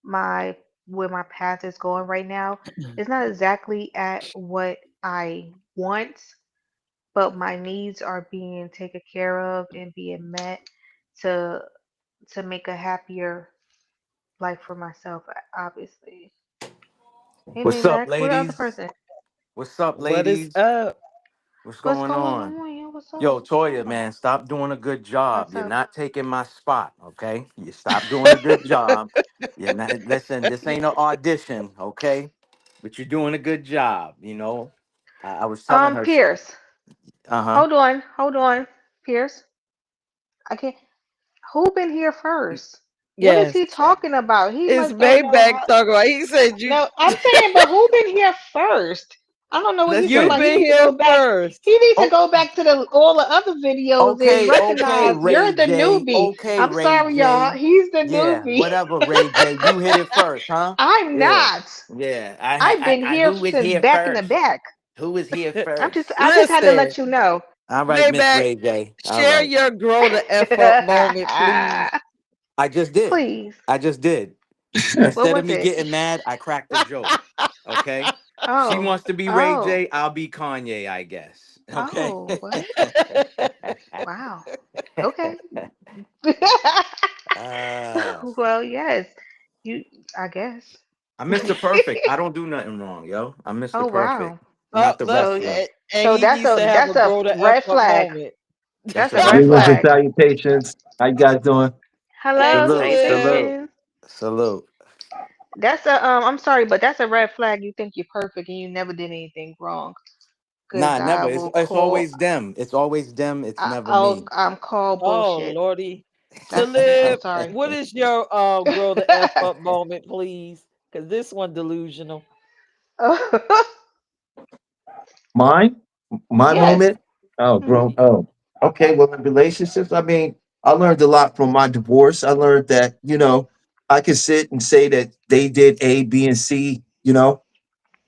S3: my where my path is going right now. It's not exactly at what I want, but my needs are being taken care of and being met to make a happier life for myself, obviously. Hey,
S4: What's up,
S3: Maybach, where the other
S4: ladies?
S3: person?
S4: What's up,
S1: What is
S4: ladies?
S1: up?
S4: What's
S3: What's
S4: going
S3: going
S4: on?
S3: on? Yeah, what's up?
S4: Yo,
S3: What's going
S4: Toya,
S3: on?
S4: man, stop doing a good job.
S3: What's
S4: You're
S3: up?
S4: not taking my spot, okay? You stop doing a good job. You're not. Listen, this ain't an audition, okay? But you're doing a good job. I was telling her.
S3: Pierce,
S4: Uh huh.
S3: hold on, Pierce. I can't. Who been here first? What is
S1: Yes.
S3: he talking about? He
S1: It's
S3: like don't know
S1: Maybach
S3: how.
S1: talking about. He said you
S3: No, I'm saying, but who been here first? I don't know what he's talking
S1: you
S4: Listen.
S3: about. He
S1: been
S3: needs to
S1: here
S3: go back.
S1: first.
S3: He needs to
S4: Oh,
S3: go back to the all the other videos and
S4: okay,
S3: recognize you're
S4: Ray
S3: the
S4: J.
S3: newbie.
S4: Okay,
S3: I'm
S4: Ray
S3: sorry, y'all.
S4: J.
S3: He's the
S4: Yeah,
S3: newbie.
S4: whatever, Ray J. You hit it first, huh?
S3: I'm
S4: Yeah,
S3: not.
S4: yeah.
S3: I've been here
S4: Who was
S3: since
S4: here
S3: back in the
S4: first?
S3: back.
S4: Who was here first?
S3: I just had to
S1: Listen,
S3: let you know.
S4: All right, Miss
S1: Maybach,
S4: Ray J. All
S1: share
S4: right.
S1: your grow the F up moment, please.
S4: I just did.
S3: Please.
S4: I just did.
S3: What
S4: Instead of
S3: was
S4: me
S3: it?
S4: getting mad, I cracked a joke. Okay. She
S3: Oh.
S4: wants to be Ray
S3: Oh.
S4: J. I'll be Kanye, I guess. Okay.
S3: Oh, what? Wow. Okay.
S4: uh,
S3: Well, yes. You, I guess.
S4: I'm Mr. Perfect. I don't do nothing wrong, yo. I'm Mr.
S3: Oh,
S4: Perfect.
S3: wow.
S1: Oh,
S4: Not the
S1: look,
S3: So,
S4: wrestler.
S1: and
S3: so
S1: he needs to have a
S3: that's a
S1: grow the F
S3: red
S1: up
S3: flag.
S1: moment.
S4: That's
S3: That's a
S4: a
S3: red
S4: red
S5: Greetings and
S4: flag.
S3: flag.
S5: salutations. How you guys doing?
S1: Hey,
S3: Hello,
S4: Salute,
S1: Talib.
S4: salute,
S3: salutations.
S4: salute.
S3: That's a I'm sorry, but that's a red flag. You think you're perfect and you never did anything wrong. Cause
S4: Nah, never.
S3: I
S4: It's
S3: will
S4: it's
S3: call.
S4: always them. It's always them. It's never
S3: I'll
S4: me.
S3: I'm call
S1: Oh
S3: bullshit.
S1: Lordy.
S3: I'm
S1: Talib,
S3: sorry.
S1: what is your grow the F up moment, please? Because this one delusional.
S5: Mine? My
S3: Yes.
S5: moment? Oh,
S3: Hmm.
S5: grown. Oh, okay. Well, in relationships, I mean, I learned a lot from my divorce. I learned that, I could sit and say that they did A, B, and C,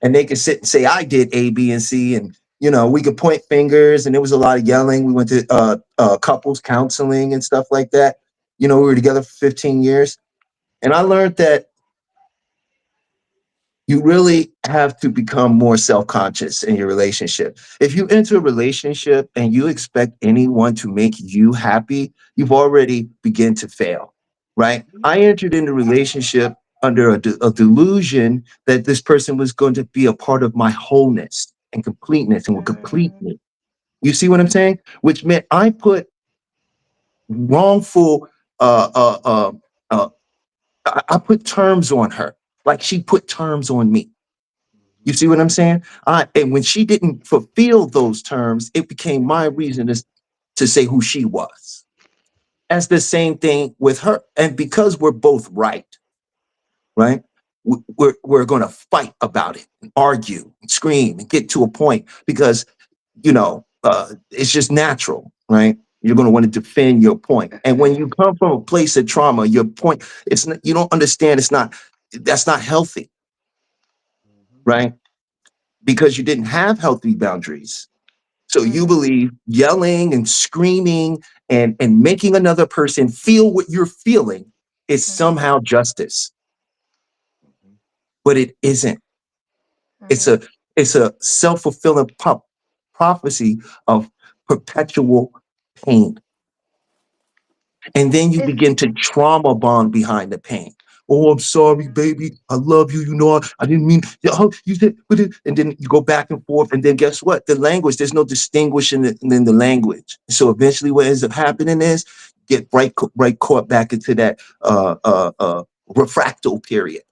S5: and they could sit and say I did A, B, and C. And, we could point fingers and there was a lot of yelling. We went to couples counseling and stuff like that. We were together for 15 years. And I learned that you really have to become more self-conscious in your relationship. If you enter a relationship and you expect anyone to make you happy, you've already begin to fail, right? I entered into a relationship under a delusion that this person was going to be a part of my wholeness and completeness and would complete
S3: Mm,
S5: me. You see what I'm saying? Which meant I put wrongful uh uh uh, uh I put terms on her like she put terms on me. You see what I'm saying? And when she didn't fulfill those terms, it became my reason to say who she was. That's the same thing with her. And because we're both right? We're going to fight about it, and argue, and scream, and get to a point because, it's just natural, right? You're going to want to defend your point. And when
S3: mm,
S5: you come from a place of trauma, your point, you don't understand, that's not healthy, right? Because you didn't have healthy boundaries. So you
S3: mm,
S5: believe yelling and screaming and making another person feel what you're feeling is
S3: mhm,
S5: somehow justice, but it isn't. It's
S3: mhm.
S5: a it's a self-fulfilling prophecy of perpetual pain. And then you
S3: It's
S5: begin to trauma bond behind the pain. Oh, I'm sorry,
S3: mhm,
S5: baby. I love you. I didn't mean. Oh, you did, and then you go back and forth. And then guess what? The language. There's no distinguishing in the language. So eventually, what ends up happening is get right caught back into that refractal period.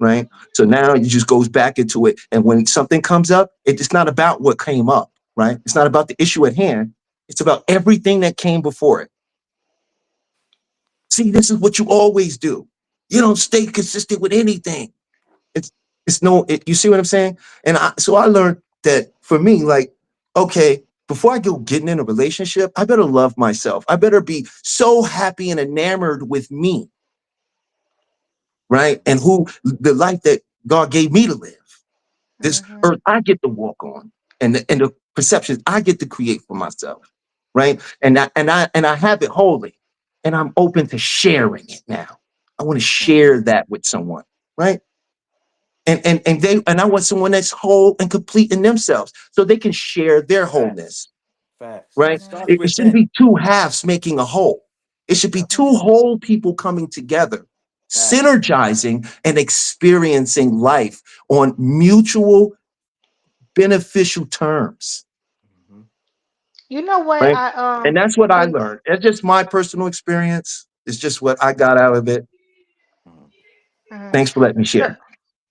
S5: Right. So now it just goes back into it. And when something comes up, it's not about what came up. Right. It's not about the issue at hand. It's about everything that came before it. See, this is what you always do. You don't stay consistent with anything. It's you see what I'm saying? And so I learned that for me, like, okay, before I go getting in a relationship, I better love myself. I better be so happy and enamored with me, right? And who the life that God gave me to live. This
S3: mhm.
S5: earth I get to walk on. And the perceptions I get to create for myself, right? And I have it wholly, and I'm open to sharing it now. I want to share
S3: Mhm.
S5: that with someone, right? And I want someone that's whole and complete in themselves, so they can share their
S4: Facts.
S5: wholeness,
S4: Facts. It
S5: right?
S3: Mhm.
S4: starts
S5: It shouldn't
S4: within.
S5: be two halves making a whole. It should be
S4: Yep.
S5: two
S3: Mhm.
S5: whole people coming together,
S4: Facts.
S5: synergizing and experiencing life on mutual beneficial terms,
S4: Mhm.
S3: You know what
S5: right?
S3: I
S5: And that's what I
S3: think.
S5: learned. It's just my personal experience. It's just what I got out of it.
S4: Mhm.
S3: Mhm.
S5: Thanks for letting me
S3: So
S5: share.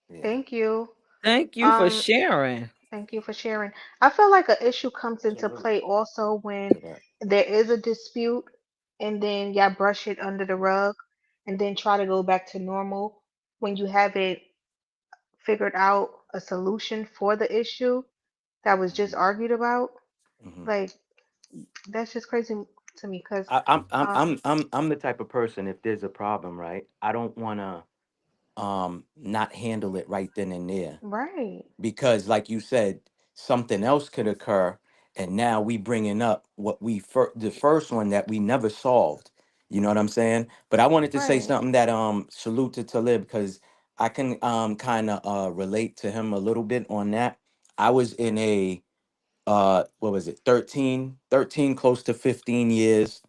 S4: Yeah.
S3: thank you.
S1: Thank you for
S3: Um,
S1: sharing.
S3: Thank you for sharing. I feel like an issue comes into
S4: Salute
S3: play also when
S4: to that.
S3: there is a dispute and then y'all brush it under the rug and then try to go back to normal when you haven't figured out a solution for the issue that was just
S4: Mhm.
S3: argued about.
S4: Mhm.
S3: Like, that's just crazy to me because,
S4: I, I'm I'm
S3: uh,
S4: I'm I'm I'm the type of person, if there's a problem, right? I don't want to not handle it right then and there,
S3: right,
S4: because like you said, something else could occur, and now we bringing up what the first one that we never solved. You know what I'm saying? But I wanted to say
S3: right.
S4: something that salute to Talib, because I can kind of relate to him a little bit on that. I was in a what was it, 13 close to 15 years,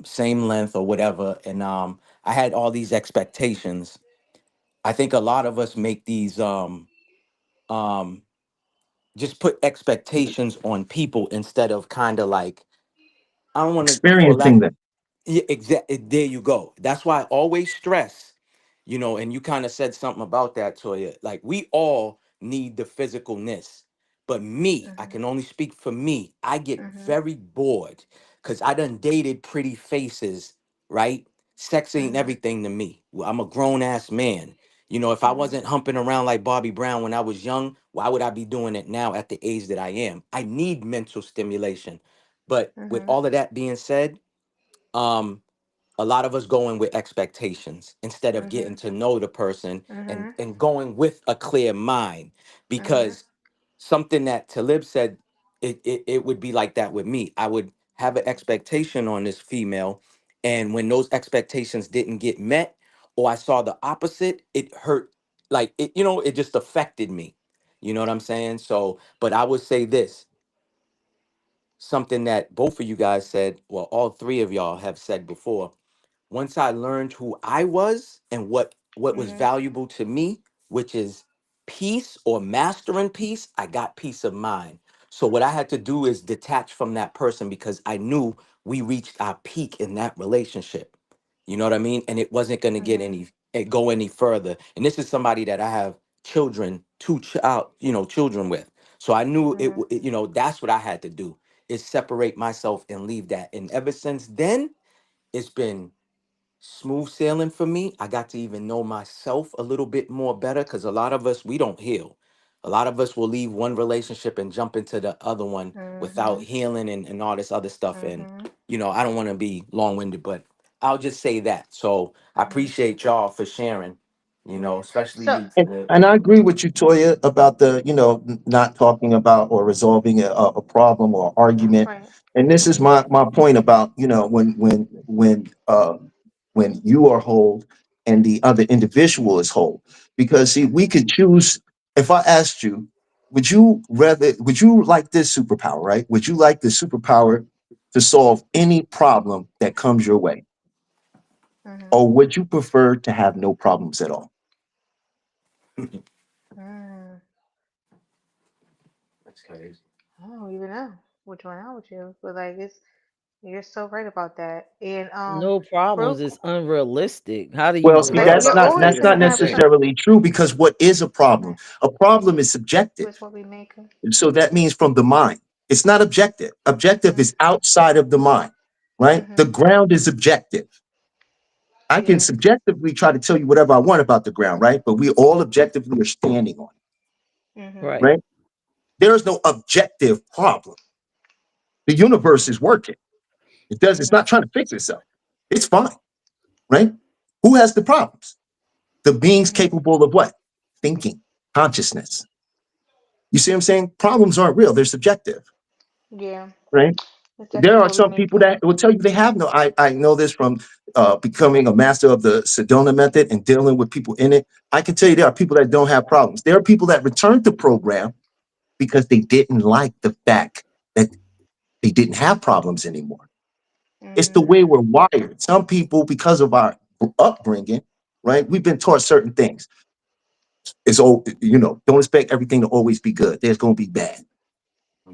S4: same length or whatever, and I had all these expectations. I think a lot of us make these um just put expectations on people instead of kind of like, I don't want to, for lack,
S5: Experiencing them.
S4: yeah, exactly. There you go. That's why I always stress, and you kind of said something about that, Toya. Like, we all need the physicalness. But me, I
S3: Mhm,
S4: can only speak for me. I get
S3: mhm,
S4: very bored because I done dated pretty faces, right? Sex ain't
S3: mhm,
S4: everything to me. Well, I'm a grown ass man. If I
S3: mhm,
S4: wasn't humping around like Bobby Brown when I was young, why would I be doing it now at the age that I am? I need mental stimulation. But with
S3: mhm,
S4: all of that being said, um a lot of us going with expectations instead of getting
S3: mhm,
S4: to know the person, and
S3: mhm,
S4: going with a clear mind.
S3: mhm,
S4: Because something that Talib said, it would be like that with me. I would have an expectation on this female, and when those expectations didn't get met, or I saw the opposite, it hurt. Like, it just affected me. You know what I'm saying? So, but I would say this, something that both of you guys said, well, all three of y'all have said before. Once I learned who I was and what was
S3: mhm,
S4: valuable to me, which is peace or mastering peace, I got peace of mind. So what I had to do is detach from that person, because I knew we reached our peak in that relationship. You know what I mean? And it wasn't going to get
S3: mhm,
S4: go any further. And this is somebody that I have children with. So I knew
S3: mhm,
S4: that's what I had to do, is separate myself and leave that. And ever since then, it's been smooth sailing for me. I got to even know myself a little bit more better, because a lot of us, we don't heal. A lot of us will leave one relationship and jump into the other one without
S3: mhm,
S4: healing, and all this other stuff. And,
S3: mhm,
S4: I don't want to be long winded, but I'll just say that. So I
S3: mhm.
S4: appreciate y'all for sharing,
S3: Yeah.
S4: especially
S3: So,
S4: you.
S5: And I agree with you, Toya, about the, not talking about or resolving a problem or argument.
S3: right.
S5: And this is my point about, when you are whole and the other individual is whole. Because see, we
S3: Mhm,
S5: could choose. If I asked you, would you like this superpower, right? Would you like the superpower to solve any problem that comes your way?
S3: mhm,
S5: Or would you prefer to have no problems at all?
S3: mm.
S4: That's crazy.
S3: I don't even know which one I would choose, but like you're so right about that. And
S1: No
S3: real,
S1: problems is unrealistic. How do
S5: Well,
S1: you
S5: see,
S3: like
S1: know?
S5: that's
S3: you're
S5: not
S3: always
S5: that's
S4: Yeah.
S5: not
S3: gonna have some.
S5: necessarily true, because what is a problem?
S3: Okay,
S5: A problem is subjective.
S3: which what we make 'em.
S5: So that means from the mind. It's not objective. Objective
S3: Mhm,
S5: is outside of the mind, right? The
S3: mhm,
S5: ground is objective. I can
S3: yeah,
S5: subjectively try to tell you whatever I want about the ground, right? But we all objectively are standing on it,
S3: mhm,
S1: Right.
S5: right? There is no objective problem. The universe is working. It's
S3: mhm,
S5: not trying to fix itself. It's fine, right? Who has the problems? The beings
S3: mhm,
S5: capable of what? Thinking, consciousness. You see what I'm saying? Problems aren't real; they're subjective,
S3: Yeah,
S5: right?
S3: it's
S5: There
S3: definitely
S5: are
S3: what we
S5: some
S3: make
S5: people
S3: them.
S5: that will tell you they have no. I know this from becoming a master of the Sedona method and dealing with people in it. I can tell you there are people that don't have problems. There are people that return to program because they didn't like the fact that they didn't have problems anymore. It's the way
S3: Hmm.
S5: we're wired. Some people, because of our upbringing, right? We've been taught certain things. It's all, don't expect everything to always be good. There's going to be bad.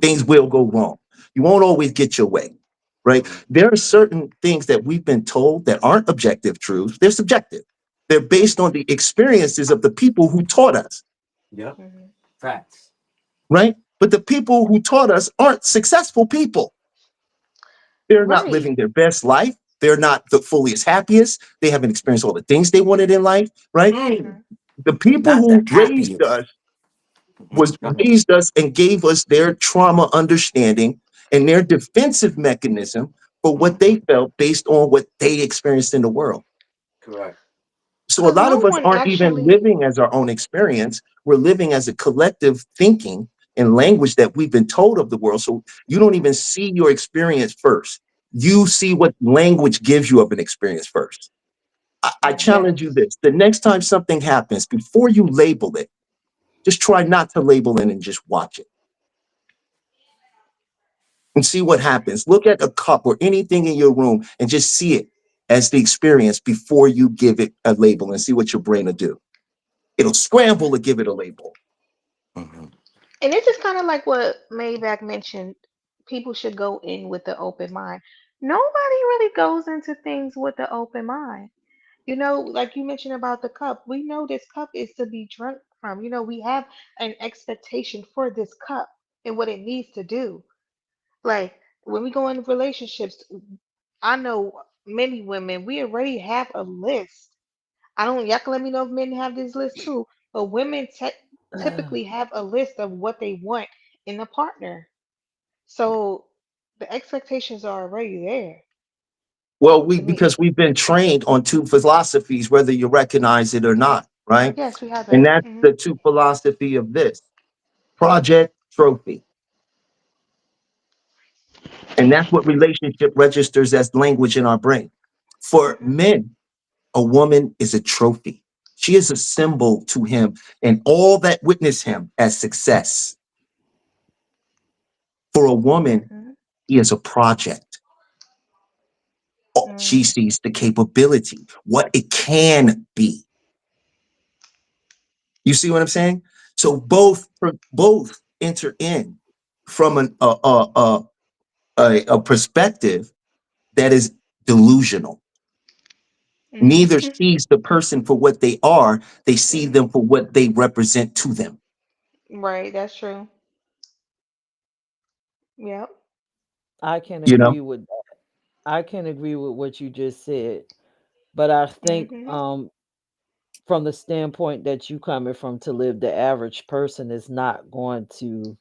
S5: Things
S4: Mhm.
S5: will go wrong. You won't always get your way, right?
S4: Mhm.
S5: There are certain things that we've been told that aren't objective truths. They're subjective. They're based on the experiences of the people who taught us,
S4: Yep.
S3: Hmm.
S4: Facts.
S5: right? But the people who taught us aren't successful people. They're not
S3: Right.
S5: living their best life. They're not the fulliest happiest. They haven't experienced all the things they wanted in life, right?
S4: Mm.
S3: Hmm.
S5: The people
S4: Not the
S5: who raised
S4: happiest.
S5: us
S4: Mhm.
S5: was
S4: Go ahead.
S5: raised us and gave us their trauma understanding and their defensive mechanism for what
S4: Mhm.
S5: they felt based on what they experienced in the world.
S4: Correct.
S5: So a
S3: Because
S5: lot
S3: no
S5: of us
S3: one
S5: aren't even
S3: actually.
S5: living as our own experience. We're living as a collective thinking and language that we've been told of the world. So you don't even see your experience first. You see what language gives you of an experience first. I challenge you
S3: Yes.
S5: this. The next time something happens, before you label it, just try not to label it and just watch it and see what happens. Look at a cup or anything in your room and just see it as the experience before you give it a label and see what your brain will do. It'll scramble to give it a label.
S4: Mhm.
S3: And this is kind of like what Maybach mentioned. People should go in with the open mind. Nobody really goes into things with the open mind. Like you mentioned about the cup, we know this cup is to be drunk from. We have an expectation for this cup and what it needs to do. Like when we go into relationships, I know many women, we already have a list. I don't, y'all can let me know if men have this list too, but women typically have a list of what they want in a partner. So the expectations are already there
S5: Well,
S3: to me.
S5: because we've been trained on two philosophies, whether you recognize it or not, right?
S3: Yes, we have
S5: And
S3: that.
S5: that's the two philosophy of this project trophy. And that's what relationship registers as language in our brain. For
S3: Hmm.
S5: men, a woman is a trophy. She is a symbol to him and all that witness him as success. For a woman,
S3: Hmm.
S5: he is a project. Oh, she
S3: Mm.
S5: sees the capability, what it can be. You see what I'm saying? So both enter in from a perspective that is delusional. Neither
S3: Hmm.
S5: sees the person for what they are; they see them for what they represent to them.
S3: Right, that's true. Yep.
S1: I can
S5: You know,
S1: agree with that. I can agree with what you just said. But I think
S3: Hmm.
S1: from the standpoint that you coming from to live, the average person is not going to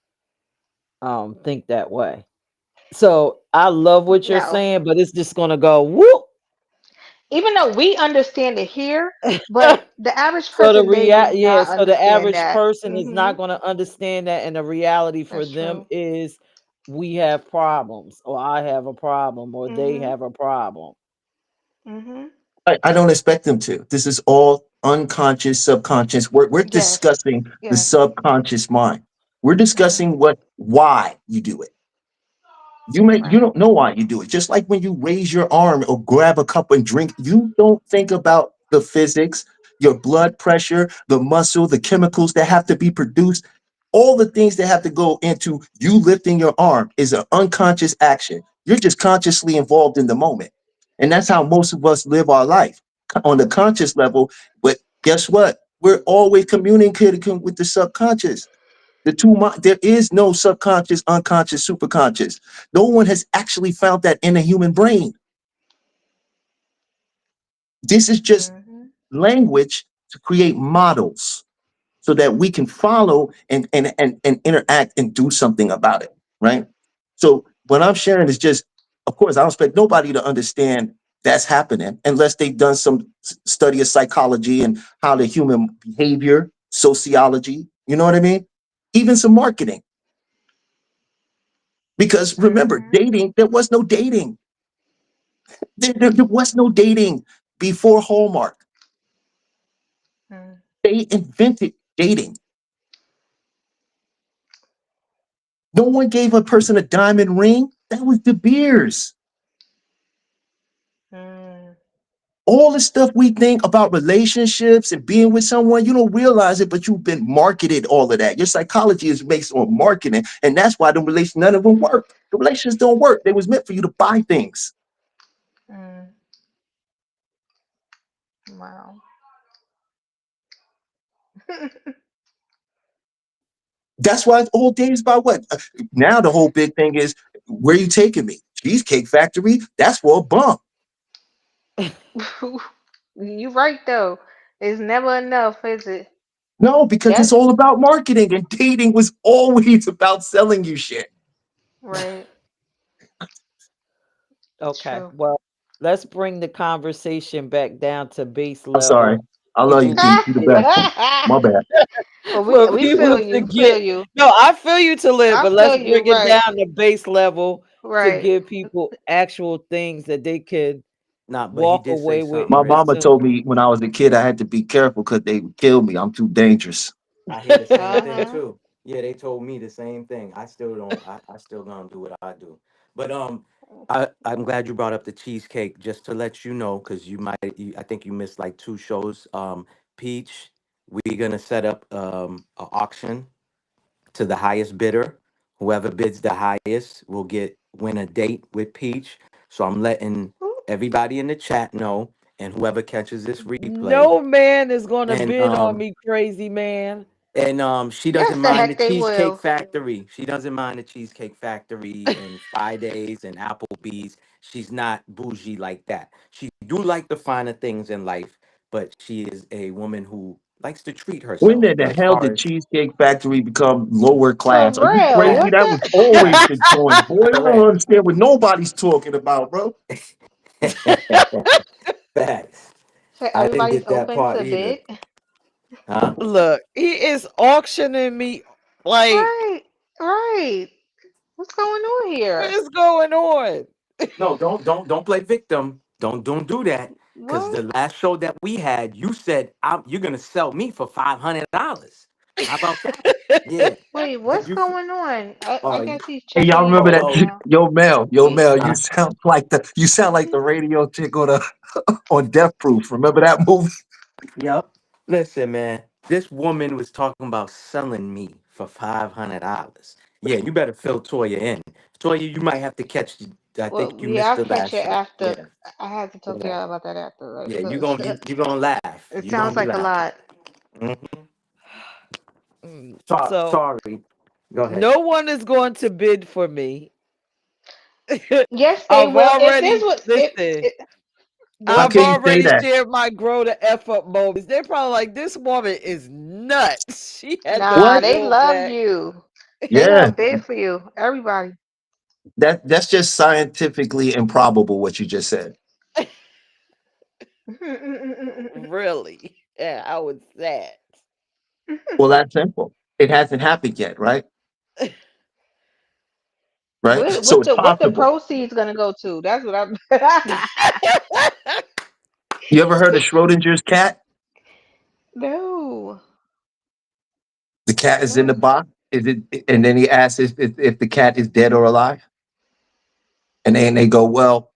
S1: think that way. So I love what you're
S3: No.
S1: saying, but it's just gonna go whoop.
S3: Even though we understand it here, but the average
S1: So the
S3: person, they do
S1: yeah,
S3: not
S1: so the
S3: understand
S1: average
S3: that.
S1: person is
S3: Hmm.
S1: not gonna understand that, and the reality for
S3: That's
S1: them
S3: true.
S1: is we have problems, or I have a problem, or they
S3: Hmm.
S1: have a problem.
S3: Hmm.
S5: I don't expect them to. This is all unconscious, subconscious. We're
S3: Yes.
S5: discussing the
S3: Yes.
S5: subconscious mind. We're
S3: Hmm.
S5: discussing why you do it. You
S3: Right.
S5: don't know why you do it. Just like when you raise your arm or grab a cup and drink, you don't think about the physics, your blood pressure, the muscle, the chemicals that have to be produced. All the things that have to go into you lifting your arm is an unconscious action. You're just consciously involved in the moment. And that's how most of us live our life on the conscious level. But guess what? We're always communicating with the subconscious. There is no subconscious, unconscious, superconscious. No one has actually found that in a human brain. This is just
S3: Hmm.
S5: language to create models so that we can follow and interact and do something about it, right? So what I'm sharing is just, of course, I don't expect nobody to understand that's happening unless they've done some study of psychology and how the human behavior, sociology, you know what I mean? even some marketing. Because remember,
S3: Mm-hmm.
S5: dating, there was no dating. There was no dating before Hallmark.
S3: Mm,
S5: They invented dating. No one gave a person a diamond ring. That was De Beers.
S3: mm,
S5: All the stuff we think about relationships and being with someone, you don't realize it, but you've been marketed all of that. Your psychology is based on marketing, and that's why none of them work. The relations don't work. They was meant for you to buy things.
S3: mm. Wow.
S5: That's why it's all days about what? Now the whole big thing is, where you taking me? Cheesecake Factory? That's for a bump.
S3: You right though. It's never enough, is it?
S5: No, because it's
S3: That's
S5: all about marketing, and dating was always about selling you shit.
S3: right.
S1: Okay.
S3: True.
S1: Well, let's bring the conversation back down to base
S5: I'm sorry.
S1: level
S5: I love you,
S4: Mhm.
S5: T. You the best. My bad.
S3: Well,
S1: for
S3: we
S1: people
S3: feel
S1: to
S3: you.
S1: get.
S3: Feel you.
S1: No, I feel you to live,
S3: I
S1: but
S3: feel
S1: let's
S3: you.
S1: bring it
S3: Right.
S1: down to base level to
S3: Right.
S1: give people actual things that they could
S4: Nah, but he
S1: walk
S4: did say
S1: away with
S4: something
S5: My
S4: real.
S5: mama told
S1: sooner.
S5: me when I was a kid I had to be careful because they would kill me. I'm too dangerous.
S4: I hear the same thing
S3: Uh-huh.
S4: too. Yeah, they told me the same thing. I still don't. I still gonna do what I do. But I'm glad you brought up the cheesecake. Just to let you know, because I think you missed like 2 shows. Peach, we're gonna set up an auction to the highest bidder. Whoever bids the highest will win a date with Peach. So I'm letting
S3: Ooh.
S4: everybody in the chat know, and whoever catches this replay,
S1: No man is gonna
S4: and
S1: bid on me, crazy man.
S4: she doesn't
S3: Yes, the
S4: mind the
S3: heck they
S4: Cheesecake
S3: will.
S4: Factory. She doesn't mind the Cheesecake Factory and Fridays and Applebee's. She's not bougie like that. She do like the finer things in life, but she is a woman who likes to treat
S5: When
S4: herself
S5: did the
S4: as
S5: hell
S4: far
S5: did
S4: as
S5: Cheesecake Factory become lower
S3: For
S5: class? Are you
S3: real.
S5: crazy?
S4: fact,
S3: What
S5: That was always
S3: the?
S5: the joint. Boy, you don't
S4: correct.
S5: understand what nobody's talking about, bro.
S4: Facts.
S3: So
S4: I didn't
S3: everybody's
S4: get that
S3: open
S4: part
S3: to
S4: either.
S3: bid.
S4: Huh?
S1: Look, he is auctioning me like,
S3: Right. Right. What's going on
S1: what
S3: here?
S1: is going on?
S4: No, don't play victim. Don't do that. Cause
S3: What?
S4: the last show that we had, you said you're gonna sell me for $500. How about that? Yeah.
S3: Wait,
S4: Did
S3: what's
S4: you?
S3: going on? I
S4: Oh,
S3: guess he's
S5: Hey,
S3: checking
S5: y'all
S3: in
S5: remember
S3: right
S5: that?
S4: oh,
S3: now.
S5: Yo,
S3: Wait.
S5: Mel,
S4: uh,
S5: you sound like the radio chick on on Death Proof. Remember that movie?
S4: yep. Listen, man. This woman was talking about selling me for $500. Yeah, you better fill Toya in. Toya, you might have to catch. I think
S3: Well,
S4: you
S3: yeah,
S4: missed
S3: I'll
S4: the
S3: catch
S4: last
S3: it
S4: show.
S3: after.
S4: Yeah,
S3: I have to talk to
S4: yeah,
S3: y'all about that after.
S4: yeah. You gonna laugh.
S3: It
S4: You gonna
S3: sounds
S4: be
S3: like a
S4: laughing.
S3: lot.
S4: Mhm.
S1: So
S4: Sorry. Go ahead.
S1: no one is going to bid for me.
S3: Yes, they
S1: I've
S3: will. If this
S1: already
S3: was
S1: listen.
S5: How
S1: I've
S3: this
S5: can you say
S1: already
S5: that?
S1: shared my grow the F up moments. They're probably like, this woman is nuts. She had to
S3: nah,
S5: What?
S3: they
S1: pull
S3: love
S1: back.
S3: you. They
S5: Yeah,
S3: gonna bid for you. Everybody.
S5: that's just scientifically improbable what you just said.
S1: Really? Yeah, I was sad.
S5: Well, that's simple. It hasn't happened yet, right? Right. So it's
S3: What the
S5: possible.
S3: proceeds gonna go to? That's what I'm.
S5: You ever heard of Schrodinger's cat?
S3: No,
S5: The cat is in the
S3: no.
S5: box. Is it? And then he asks if the cat is dead or alive. And then they go, well,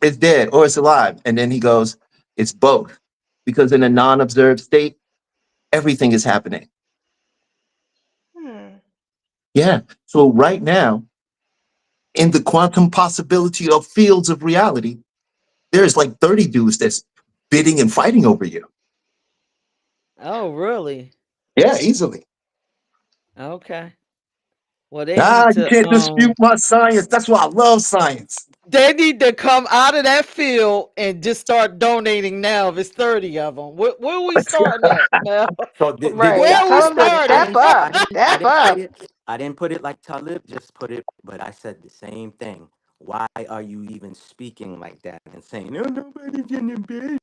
S5: it's dead or it's alive. And then he goes, it's both. Because in a non-observed state, everything is happening.
S3: Hmm.
S5: Yeah. So right now, in the quantum possibility of fields of reality, there's like 30 dudes that's bidding and fighting over you.
S1: Oh, really?
S5: Yeah, easily.
S1: Okay. Well, they need
S5: You
S1: to
S5: can't dispute my science. That's why I love science.
S1: come out of that field and just start donating now if it's 30 of them. Where are we starting at now?
S4: So
S3: Right.
S1: Where are we
S3: Tell them to
S1: starting?
S3: step up.
S4: I
S3: Step
S4: didn't say
S3: up.
S4: it. I didn't put it like Talib just put it, but I said the same thing. Why are you even speaking like that and saying, no, nobody's gonna bid.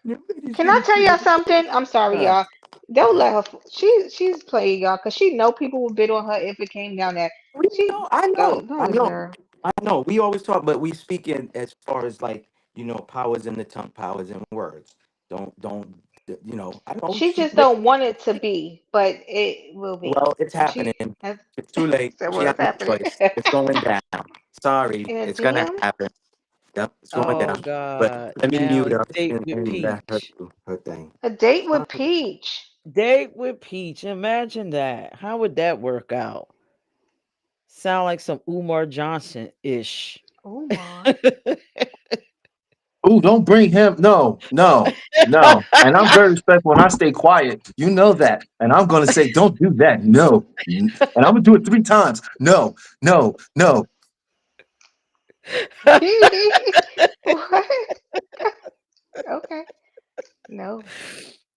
S4: Nobody's
S3: Can I
S4: gonna
S3: tell y'all
S4: bid.
S3: something? I'm sorry,
S4: Huh.
S3: y'all. Don't laugh. She's playing y'all because she know people would bid on her if it came down that.
S4: We
S3: She
S4: know, I know,
S3: go
S4: I
S3: ahead,
S4: know,
S3: girl.
S4: I know. We always talk, but we speak in as far as like, powers in the tongue, powers in words. Don't, I know
S3: She
S4: she
S3: just
S4: lives.
S3: don't want it to be, but it will be.
S4: Well, it's
S3: And she
S4: happening.
S3: has
S4: It's too late.
S3: said
S4: She
S3: what
S4: has
S3: is
S4: no
S3: happening.
S4: choice. It's going down. Sorry,
S3: In a
S4: it's gonna
S3: DM,
S4: happen. Yep, it's going
S1: Oh
S4: down. But
S1: God.
S4: let me
S1: Now
S4: mute
S1: it's
S4: her
S1: date with
S4: and let her
S1: Peach.
S4: do her thing.
S3: a date
S4: Sorry.
S3: with Peach.
S1: Date with Peach. Imagine that. How would that work out? Sound like some Umar Johnson ish.
S3: Umar.
S5: Ooh, don't bring him. No, no, no. And I'm very respectful and I stay quiet. You know that. And I'm going to say, don't do that. No. And I'm going to do it 3 times. No, no, no.
S3: What? Okay. No,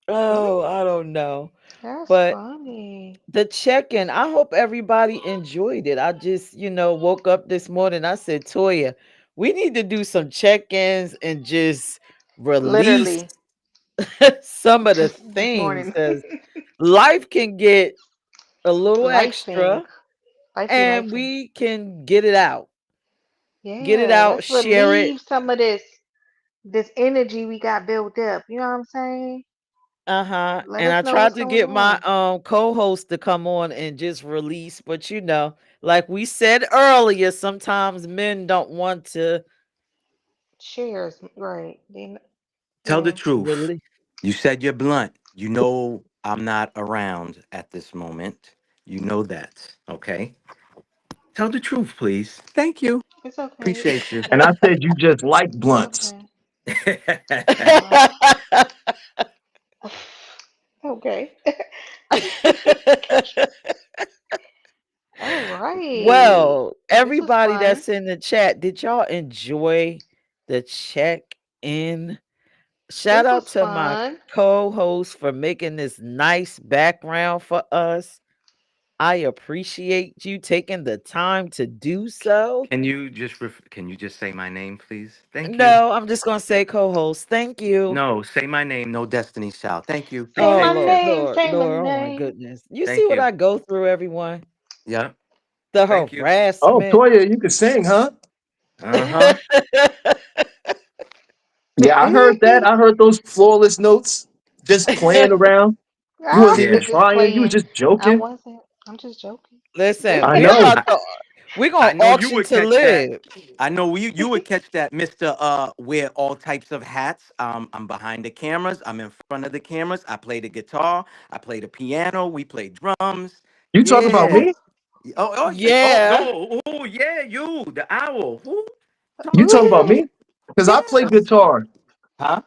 S1: Oh, I don't know.
S3: that's
S1: But
S3: funny.
S1: the check-in, I hope everybody enjoyed it. I just, woke up this morning. I said, Toya, we need to do some check-ins and just release
S3: Literally,
S1: some of the
S3: this
S1: things
S3: morning.
S1: because life can get a little
S3: Lifing.
S1: extra
S3: Life be
S1: and
S3: lifing.
S1: we can get it out. Get it
S3: Yeah,
S1: out,
S3: let's
S1: share it.
S3: relieve some of this energy we got built up. You know what I'm saying?
S1: Uh-huh.
S3: Let
S1: And
S3: us
S1: I
S3: know
S1: tried
S3: what's
S1: to
S3: going
S1: get my
S3: on.
S1: co-host to come on and just release, but like we said earlier, sometimes men don't want to
S3: Cheers. Right.
S4: Tell the
S3: Yeah.
S4: truth.
S1: release.
S4: You said you're blunt. You know I'm not around at this moment. You know that. Okay. Tell the truth, please. Thank you.
S3: It's okay.
S4: Appreciate you.
S5: And I said, you just like
S3: It's
S5: blunts.
S3: okay. Wow. Okay. All right.
S1: Well,
S3: This was
S1: everybody
S3: fun.
S1: that's in the chat, did y'all enjoy the check-in? Shout
S3: This
S1: out
S3: was
S1: to my
S3: fun.
S1: co-host for making this nice background for us. I appreciate you taking the time to do so.
S4: can you just say my name, please? Thank you.
S1: No, I'm just gonna say co-host. Thank you.
S4: No, say my name. No Destiny's Child. Thank you.
S3: Say
S1: Oh
S3: my
S4: Appreciate you.
S3: name.
S1: Lord,
S3: Say my
S1: Lord, oh my
S3: name.
S1: goodness. You see
S4: Thank
S1: what
S4: you.
S1: I go through, everyone?
S4: Yeah.
S1: The
S4: Thank you.
S5: Oh,
S1: harassment.
S5: Toya, you can sing, huh?
S4: Uh-huh.
S5: Yeah, I heard that. I heard those flawless notes just playing around. You
S3: Ah,
S5: wasn't even
S4: Yeah.
S3: just
S5: trying. You was
S3: playing.
S5: just
S3: I
S5: joking.
S3: wasn't. I'm just joking.
S1: Listen,
S5: I
S1: we're
S5: know.
S1: about to we're
S4: I
S1: gonna
S4: know you
S1: auction
S4: would
S1: to
S4: catch that.
S1: live.
S4: I know you would catch that, Mister. Wear all types of hats. I'm behind the cameras. I'm in front of the cameras. I play the guitar. I play the piano. We play drums.
S5: You talk about
S4: Yeah.
S5: me?
S4: Oh
S1: Yeah.
S4: no. Oh yeah. You the owl. Who?
S5: You
S4: Talk to
S5: talk about
S4: me.
S3: Ooh.
S5: me? Because I play
S4: Yes.
S5: guitar.
S4: Huh?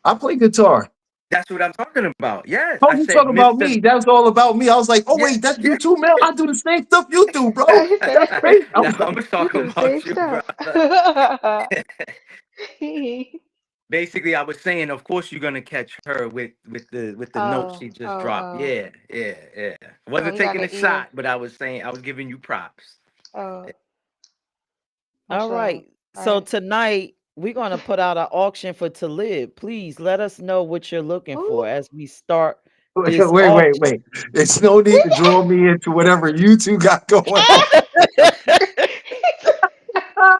S5: I play guitar.
S4: That's what I'm talking about. Yes.
S5: Oh,
S4: I
S5: you
S4: said,
S5: talk about
S4: Mister.
S5: me. That's all about me. I was like, oh,
S4: Yeah.
S5: wait, that's you
S4: Yeah.
S5: too, Mel. I do the same stuff you do, bro.
S3: He said,
S5: That's crazy. I
S4: Now
S5: was
S4: I'm
S5: like,
S4: gonna
S3: "You
S4: talk
S3: do the same
S4: about you,
S3: stuff."
S4: brother. Basically, I was saying, of course, you're gonna catch her with the note
S3: Oh,
S4: she
S3: oh,
S4: just dropped.
S3: oh,
S4: Yeah, yeah, yeah.
S3: oh!
S4: Wasn't
S3: He got
S4: taking
S3: an
S4: a
S3: ear.
S4: shot, but I was saying I was giving you props.
S3: Oh,
S1: All
S3: mashallah.
S1: right.
S3: All
S1: So
S3: right.
S1: tonight we're gonna put out an auction for to live. Please let us know what you're looking
S3: Ooh.
S1: for as we start this
S5: wait, wait,
S1: auction.
S5: wait. It's no need to draw me into whatever you two got going on.
S3: Ah!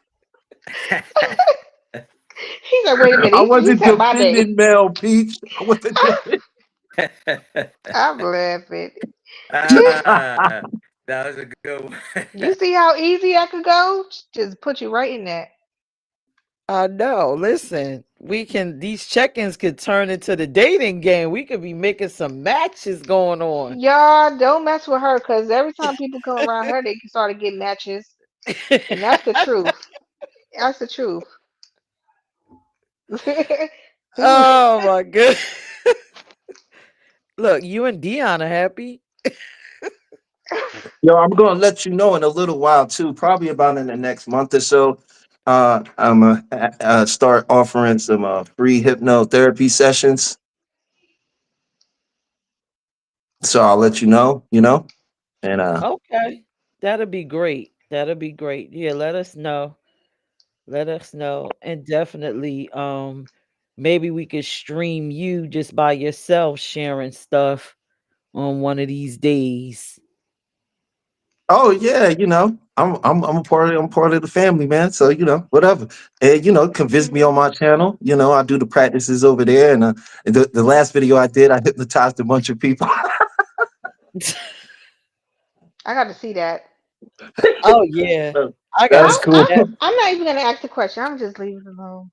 S3: He said, "Wait a minute."
S5: I
S3: He
S5: wasn't
S3: said my name.
S5: defending Mel Peach. I wasn't defending.
S3: I'm laughing.
S4: Ah, that was a good one.
S3: You see how easy I could go? Just put you right in that.
S1: I know. Listen, these check-ins could turn into the dating game. We could be making some matches going on.
S3: Y'all don't mess with her because every time people come around her, they can start to get matches. And that's the truth. That's the truth.
S1: Oh my goodness. Look, you and Dion are happy.
S5: Yo, I'm going to let you know in a little while too, probably about in the next month or so. I'm start offering some free hypnotherapy sessions. So I'll let you know, and
S1: Okay. That'll be great. That'll be great. Yeah, let us know. Let us know. And definitely maybe we could stream you just by yourself sharing stuff on one of these days.
S5: Oh yeah, I'm part of the family, man. So whatever. And can visit me on my channel. I do the practices over there, and the last video I did, I hypnotized a bunch of people.
S3: I got to see that.
S1: Oh yeah,
S5: So
S1: I gotta
S5: that's
S3: I'm
S1: see
S5: cool.
S3: I'm
S1: that.
S3: I'm not even gonna ask the question. I'm just leave it alone.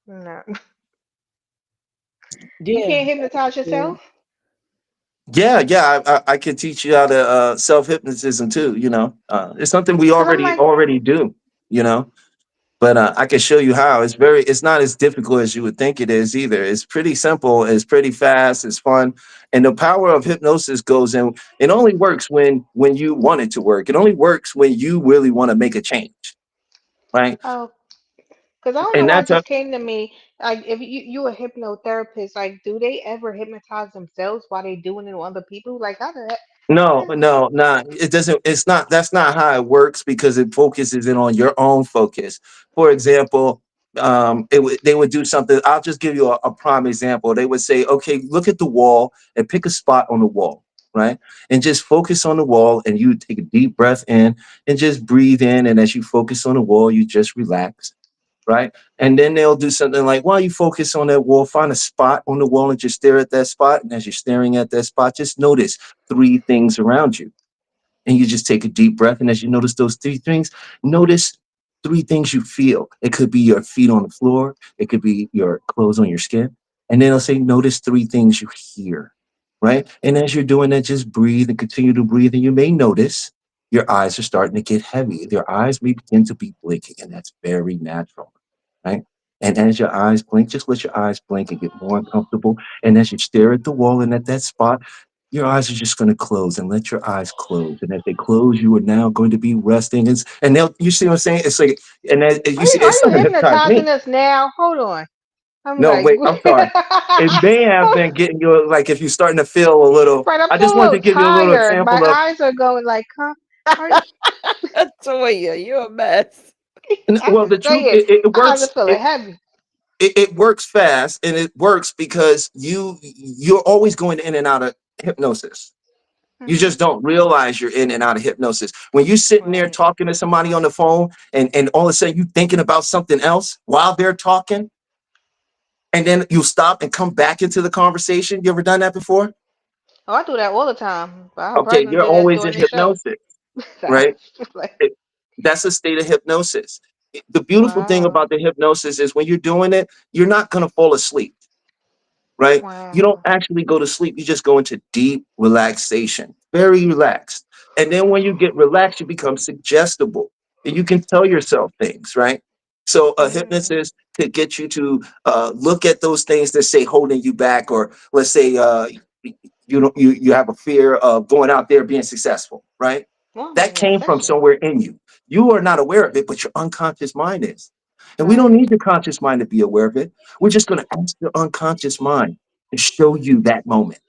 S3: No, you
S1: Yeah,
S3: can't
S1: that's
S3: hypnotize
S1: cool.
S3: yourself.
S5: Yeah, yeah, I can teach you how to self hypnotism too. It's something we
S3: Cause I'm like,
S5: already do. You know, but I can show you how. It's not as difficult as you would think it is either. It's pretty simple. It's pretty fast. It's fun, and the power of hypnosis goes in. It only works when you want it to work. It only works when you really want to make a change, right?
S3: oh, cause I don't know
S5: And
S3: why it
S5: that's
S3: just came to me. Like, if you a hypnotherapist, like, do they ever hypnotize themselves while they doing it on other people? Like, how the heck?
S5: No,
S3: Yeah.
S5: no, not. It doesn't. It's not. That's not how it works because it focuses in on your own focus. For example, they would do something. I'll just give you a prime example. They would say, "Okay, look at the wall and pick a spot on the wall, right? And just focus on the wall. And you take a deep breath in and just breathe in. And as you focus on the wall, you just relax, right? And then they'll do something like, while you focus on that wall, find a spot on the wall and just stare at that spot. And as you're staring at that spot, just notice three things around you. And you just take a deep breath. And as you notice those three things, notice three things you feel. It could be your feet on the floor, it could be your clothes on your skin. And then it'll say, notice three things you hear, right? And as you're doing that, just breathe and continue to breathe. And you may notice your eyes are starting to get heavy. Your eyes may begin to be blinking, and that's very natural, right? And as your eyes blink, just let your eyes blink and get more uncomfortable. And as you stare at the wall and at that spot, your eyes are just going to close and let your eyes close. And as they close, you are now going to be resting. And they'll, you see what I'm saying? It's like, and as
S3: Are
S5: you
S3: you
S5: see,
S3: are
S5: it's
S3: you
S5: not going to hypnotize
S3: hypnotizing
S5: me.
S3: us now? Hold on. I'm
S5: No,
S3: like,
S5: wait, I'm sorry. It may have been getting you, like, if you're starting to feel a little,
S3: right. I'm
S5: I just
S3: feeling a
S5: wanted
S3: little
S5: to give you a little
S3: tired. My
S5: example of,
S3: eyes are going like, huh? Are you,
S1: Toya, you a mess.
S3: I'm
S5: well,
S3: just
S5: the truth,
S3: saying.
S5: it
S3: My eyes are
S5: works.
S3: feeling heavy.
S5: It works fast, and it works because you're always going in and out of hypnosis. You
S3: Hmm.
S5: just don't realize you're in and out of hypnosis. When you're sitting there
S3: Right.
S5: talking to somebody on the phone, and all of a sudden you thinking about something else while they're talking, and then you stop and come back into the conversation. You ever done that before?
S3: Oh, I do that all the time. I
S5: Okay,
S3: probably
S5: you're
S3: did that
S5: always in
S3: during the show.
S5: hypnosis, right?
S3: Like,
S5: It- that's a state of hypnosis. The beautiful thing
S3: wow.
S5: about the hypnosis is when you're doing it, you're not going to fall asleep, right? You don't
S3: Wow.
S5: actually go to sleep. You just go into deep relaxation, very relaxed. And then when you get relaxed, you become suggestible and you can tell yourself things, right? So a
S3: Mm.
S5: hypnotist could get you to look at those things that say holding you back, or let's say you have a fear of going out there being successful, right?
S3: Well,
S5: That came from
S3: manifestation.
S5: somewhere in you. You are not aware of it, but your unconscious mind is. And we don't
S3: Right.
S5: need your conscious mind to be aware of it. We're just going to ask your unconscious mind to show you that moment.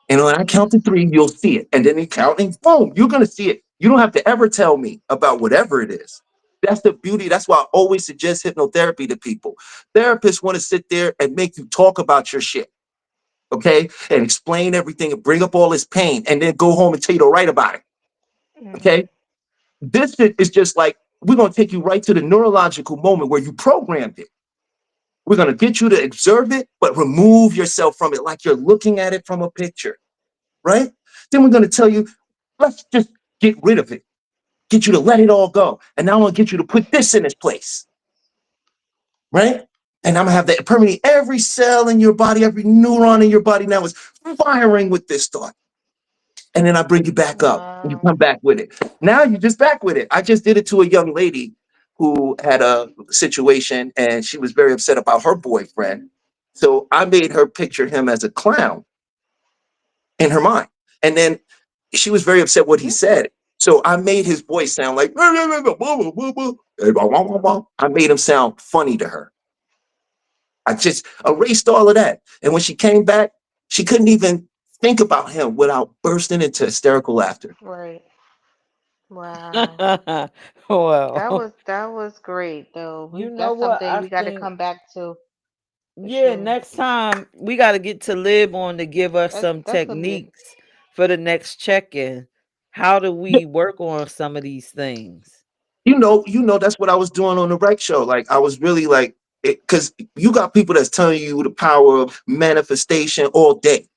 S5: And when I count to three, you'll see it. And then you count and boom, you're going to see it. You don't have to ever tell me about whatever it is. That's the beauty. That's why I always suggest hypnotherapy to people. Therapists want to sit there and make you talk about your shit, okay? And explain everything and bring up all this pain and then go home and tell you to write about it,
S3: Mm.
S5: okay? This shit is just like, we're going to take you right to the neurological moment where you programmed it. We're going to get you to observe it, but remove yourself from it like you're looking at it from a picture, right? Then we're going to tell you, let's just get rid of it, get you to let it all go. And now I'm going to get you to put this in its place, right? And I'm going to have that permeate every cell in your body, every neuron in your body now is firing with this thought. And then I bring you back up and you
S3: Wow.
S5: come back with it. Now you're just back with it. I just did it to a young lady who had a situation and she was very upset about her boyfriend. So I made her picture him as a clown in her mind. And then she was very upset what he
S3: Mm.
S5: said. So I made his voice sound like, I made him sound funny to her. I just erased all of that. And when she came back, she couldn't even think about him without bursting into hysterical laughter.
S3: Right. Wow.
S1: Well,
S3: That was great though.
S1: you know
S3: That's
S1: what?
S3: something
S1: I
S3: we got to
S1: think
S3: come back to. for
S1: Yeah,
S3: sure.
S1: next time we got to get to live on to give us some
S3: That's gonna be a
S1: techniques for the next check-in. How do
S5: Yeah,
S1: we work on some of these things?
S5: that's what I was doing on the rec show. Like I was really like, because you got people that's telling you the power of manifestation all day,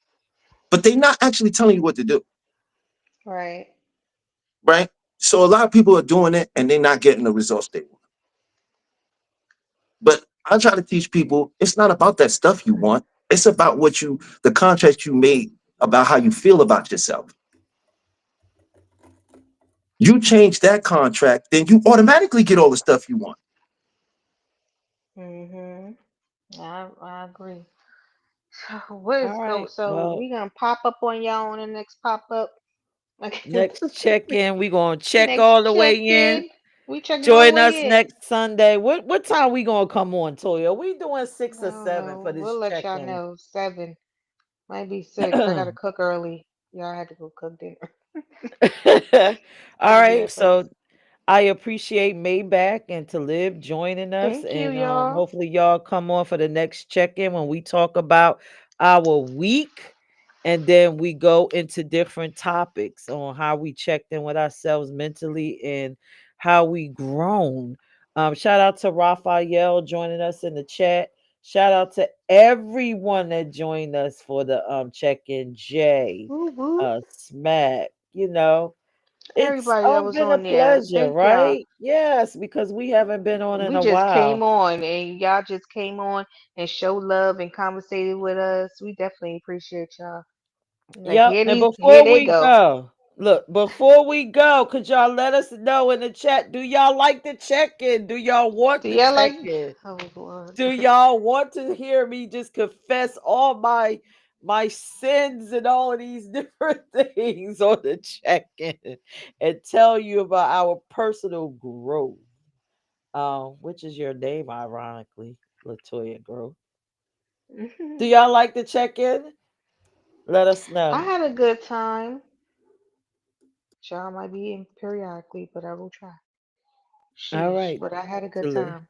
S5: but they're not actually telling you what to do,
S3: right.
S5: right? So a lot of people are doing it and they're not getting the results they want. But I try to teach people it's not about that stuff you want. It's about the contract you made about how you feel about yourself. You change that contract, then you automatically get all the stuff you want.
S3: Mhm. I agree. What is
S1: All right.
S3: so
S1: Well,
S3: we gonna pop up on y'all on the next pop up? Like
S1: next check-in, we going to check
S3: next
S1: all the way
S3: check
S1: in.
S3: in. We checking all the
S1: Join us
S3: way in.
S1: next Sunday. What time we going to come on, Toya? We doing
S3: I
S1: 6 or
S3: don't
S1: 7 for
S3: know. We'll
S1: this
S3: let y'all
S1: check-in.
S3: know. 7. Might be 6. I gotta cook early. Y'all had to go cook dinner.
S1: All
S3: Yeah,
S1: right.
S3: but
S1: So I appreciate Maybach and to live joining us,
S3: thank you,
S1: and
S3: y'all.
S1: hopefully y'all come on for the next check-in when we talk about our week, and then we go into different topics on how we checked in with ourselves mentally and how we grown. Shout out to Raphael joining us in the chat. Shout out to everyone that joined us for the check-in. Jay,
S3: Woo woo.
S1: Smack, it's
S3: Everybody that was
S1: been a
S3: on there.
S1: pleasure,
S3: Thank y'all.
S1: right? Yes, because we haven't been on in
S3: We
S1: a
S3: just came
S1: while.
S3: on and y'all just came on and showed love and conversated with us. We definitely appreciate y'all. Like
S1: Yep. And
S3: here
S1: before
S3: they
S1: we
S3: go.
S1: go, look, before we go, could y'all let us know in the chat? Do y'all like the check-in? Do y'all want
S3: Do
S1: the
S3: y'all like
S1: check-in?
S3: oh Lord.
S1: Do y'all want to hear me just confess all my sins and all of these different things on the check-in and tell you about our personal growth? Which is your name, ironically, Latoya Grove. Do y'all like to check in? Let us
S3: I
S1: know.
S3: had a good time. Y'all might be in periodically, but I will try.
S1: All
S3: Sheesh.
S1: right,
S3: But I had a good
S1: Talia.
S3: time.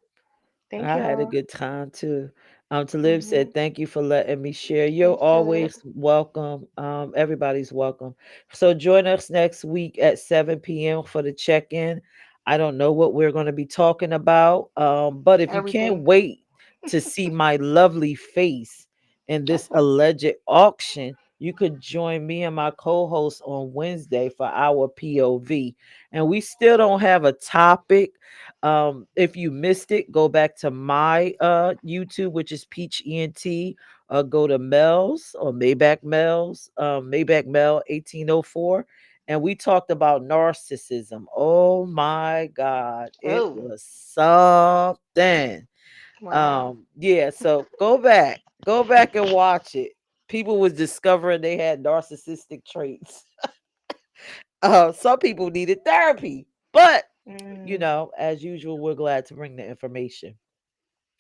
S3: Thank
S1: I had a
S3: y'all.
S1: good time too. Talib
S3: Hmm.
S1: said, "Thank you for letting me share. You're
S3: Thanks, Talib.
S1: always welcome. Everybody's welcome. So join us next week at 7 p.m. for the check-in. I don't know what we're going to be talking about, but if you can't
S3: Everything.
S1: wait to see my lovely face in this alleged auction, you could join me and my co-host on Wednesday for our POV. And we still don't have a topic. If you missed it, go back to my YouTube, which is Peach ENT. Go to Mel's or Maybach Mel 1804. And we talked about narcissism. Oh my God. It
S3: Oh,
S1: was something.
S3: wow.
S1: Yeah, so go back and watch it. People was discovering they had narcissistic traits. Some people needed therapy, but
S3: Mm,
S1: as usual, we're glad to bring the information.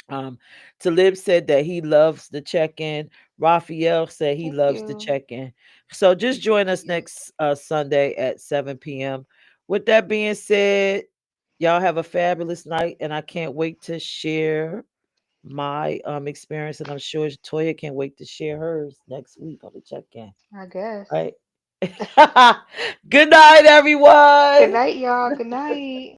S1: Um, Talib said that he loves the check-in. Raphael said he
S3: thank
S1: loves the
S3: you.
S1: check-in. So just join us next Sunday at 7 p.m. With that being said, y'all have a fabulous night, and I can't wait to share my experience, and I'm sure Toya can't wait to share hers next week on the check-in.
S3: I guess.
S1: Right? Good night,
S3: Good
S1: everyone.
S3: night, y'all. Good night.